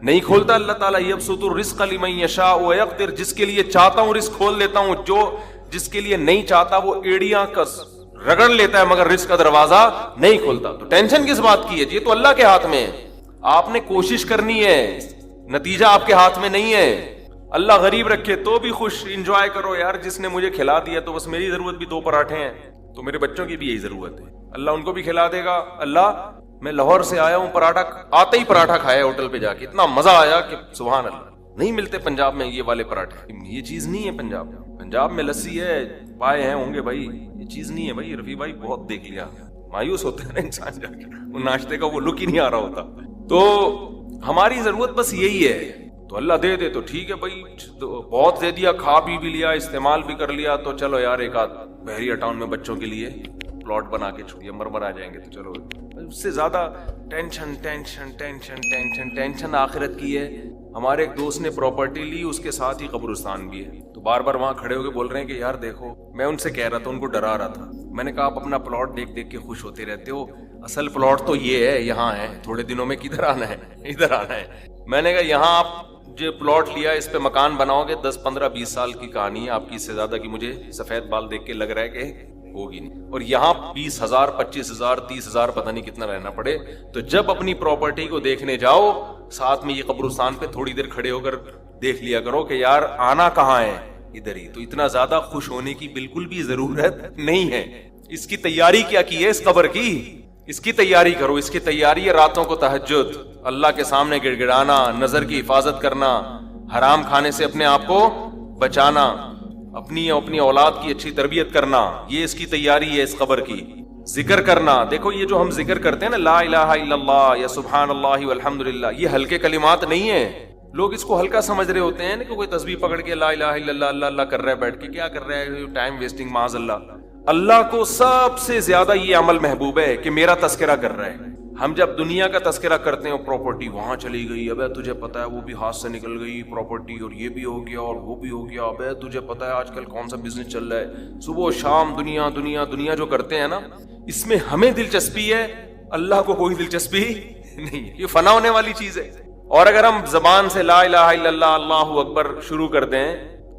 نہیں کھولتا اللہ تعالیٰ, یبسط الرزق لمن یشاء ویقدر, جس کے لیے چاہتا ہوں رزق کھول دیتا ہوں, جو جس کے لیے نہیں چاہتا وہ ایڑیاں کس رگڑ لیتا ہے مگر رزق کا دروازہ نہیں کھولتا. تو ٹینشن کس بات کی ہے, یہ تو اللہ کے ہاتھ میں ہے. آپ نے کوشش کرنی ہے, نتیجہ آپ کے ہاتھ میں نہیں ہے. اللہ غریب رکھے تو بھی خوش, انجوائے کرو یار, جس نے مجھے کھلا دیا تو بس میری ضرورت بھی 2 پراٹھے ہیں تو میرے بچوں کی بھی یہی ضرورت ہے, اللہ ان کو بھی کھلا دے گا. اللہ میں لاہور سے آیا ہوں, پراٹھا آتے ہی پراٹھا کھایا ہوٹل پہ جا کے, اتنا مزہ آیا کہ سبحان اللہ. نہیں ملتے پنجاب میں یہ والے پراٹھے, یہ چیز نہیں ہے پنجاب میں. پنجاب میں لسی ہے, پائے ہیں ہوں گے بھائی, یہ چیز نہیں ہے بھائی. رفیع بھائی بہت دیکھ لیا, مایوس ہوتا ہے نا انسان جا کے, وہ ناشتے کا وہ لک ہی نہیں آ رہا ہوتا. تو ہماری ضرورت بس یہی ہے, تو اللہ دے دے تو ٹھیک ہے بھائی, بہت دے دیا, کھا بھی لیا, استعمال بھی کر لیا, تو چلو یار ایک آدھ بحریہ ٹاؤن میں بچوں کے لیے پلاٹ بنا کے چھوڑیے, مر آ جائیں گے تو چلو. اس سے زیادہ tension tension tension tension tension آخرت کی ہے. ہمارے ایک دوست نے پراپرٹی لی, اس کے ساتھ ہی قبرستان بھی ہے, تو بار بار وہاں کھڑے ہو کے بول رہے ہیں کہ یار دیکھو, میں ان سے کہہ رہا تھا, ان کو ڈرا رہا تھا, میں نے کہا آپ اپنا پلاٹ دیکھ دیکھ کے خوش ہوتے رہتے ہو, اصل پلاٹ تو یہ ہے, یہاں ہے, تھوڑے دنوں میں کدھر آنا ہے, ادھر آنا ہے. میں نے کہا یہاں آپ جو پلاٹ لیا اس پہ مکان بناؤ گے 10 15 20 سال کی کہانی ہے آپ کی, اس سے زیادہ کی مجھے سفید بال دیکھ کے لگ رہا ہے کہ ہوگی نہیں. اور یہاں 20,000 25,000 30,000 پتہ نہیں کتنا رہنا پڑے. تو جب اپنی پراپرٹی کو دیکھنے جاؤ, ساتھ میں یہ قبرستان پہ تھوڑی دیر کھڑے ہو کر دیکھ لیا کرو کہ یار آنا کہاں ہے, ادھر ہی. تو اتنا زیادہ خوش ہونے کی بالکل بھی ضرورت نہیں ہے. اس کی تیاری کیا کی ہے اس قبر کی, اس کی تیاری کرو. اس کی تیاری ہے راتوں کو تہجد, اللہ کے سامنے گڑ گڑانا, نظر کی حفاظت کرنا, حرام کھانے سے اپنے آپ کو بچانا, اپنی اولاد کی اچھی تربیت کرنا, یہ اس کی تیاری ہے اس قبر کی. ذکر کرنا, دیکھو یہ جو ہم ذکر کرتے ہیں نا, لا الہ الا اللہ یا سبحان اللہ والحمد للہ, یہ ہلکے کلمات نہیں ہیں. لوگ اس کو ہلکا سمجھ رہے ہوتے ہیں کہ کوئی تسبیح پکڑ کے لا الہ الا اللہ اللہ اللہ کر رہا ہے بیٹھ کے, کیا کر رہا ہے, ٹائم ویسٹنگ معاذ اللہ. اللہ کو سب سے زیادہ یہ عمل محبوب ہے کہ میرا تذکرہ کر رہا ہے. ہم جب دنیا کا تذکرہ کرتے ہیں, پراپرٹی وہاں چلی گئی, ابے تجھے پتا ہے وہ بھی ہاتھ سے نکل گئی پراپرٹی, اور یہ بھی ہو گیا اور وہ بھی ہو گیا, ابے تجھے پتا ہے آج کل کون سا بزنس چل رہا ہے, صبح و شام دنیا دنیا دنیا جو کرتے ہیں نا, اس میں ہمیں دلچسپی ہے, اللہ کو کوئی دلچسپی نہیں. یہ فنا ہونے والی چیز ہے. اور اگر ہم زبان سے لا الہ الا اللہ اللہ اکبر شروع کر دیں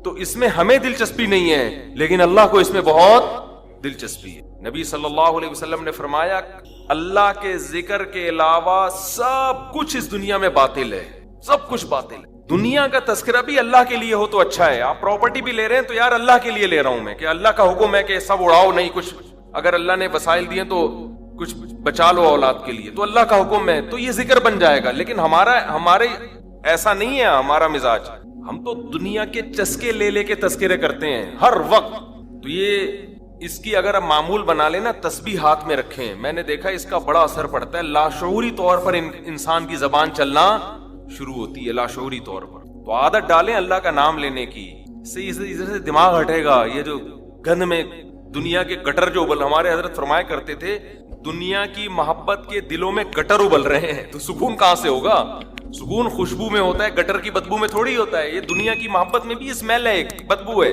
تو اس میں ہمیں دلچسپی نہیں ہے, لیکن اللہ کو اس میں بہت دلچسپی ہے. نبی صلی اللہ علیہ وسلم نے فرمایا اللہ کے ذکر کے علاوہ سب کچھ اس دنیا میں باطل ہے, سب کچھ باطل ہے. دنیا کا تذکرہ بھی اللہ کے لیے ہو تو اچھا ہے. آپ پراپرٹی بھی لے رہے ہیں تو یار اللہ کے لیے لے رہا ہوں میں, کہ اللہ کا حکم ہے کہ سب اڑاؤ نہیں, کچھ اگر اللہ نے وسائل دیے تو کچھ بچا لو اولاد کے لیے, تو اللہ کا حکم ہے تو یہ ذکر بن جائے گا. لیکن ہمارے ایسا نہیں ہے ہمارا مزاج, ہم تو دنیا کے چسکے لے لے کے تذکرے کرتے ہیں ہر وقت. تو یہ اس کی اگر ہم معمول بنا لیں نا, تسبیح ہاتھ میں رکھیں, میں نے دیکھا اس کا بڑا اثر پڑتا ہے. لاشعوری طور پر انسان کی زبان چلنا شروع ہوتی ہے, لاشعوری طور پر. تو عادت ڈالیں اللہ کا نام لینے کی, اس سے دماغ ہٹے گا. یہ جو گند میں دنیا کے گٹر جو ہمارے حضرت فرمایا کرتے تھے, دنیا کی محبت کے دلوں میں گٹر ابل رہے ہیں, تو سکون کہاں سے ہوگا؟ سکون خوشبو میں ہوتا ہے, گٹر کی بدبو میں تھوڑی ہوتا ہے. یہ دنیا کی محبت میں بھی اسمیل ہے, ایک بدبو ہے.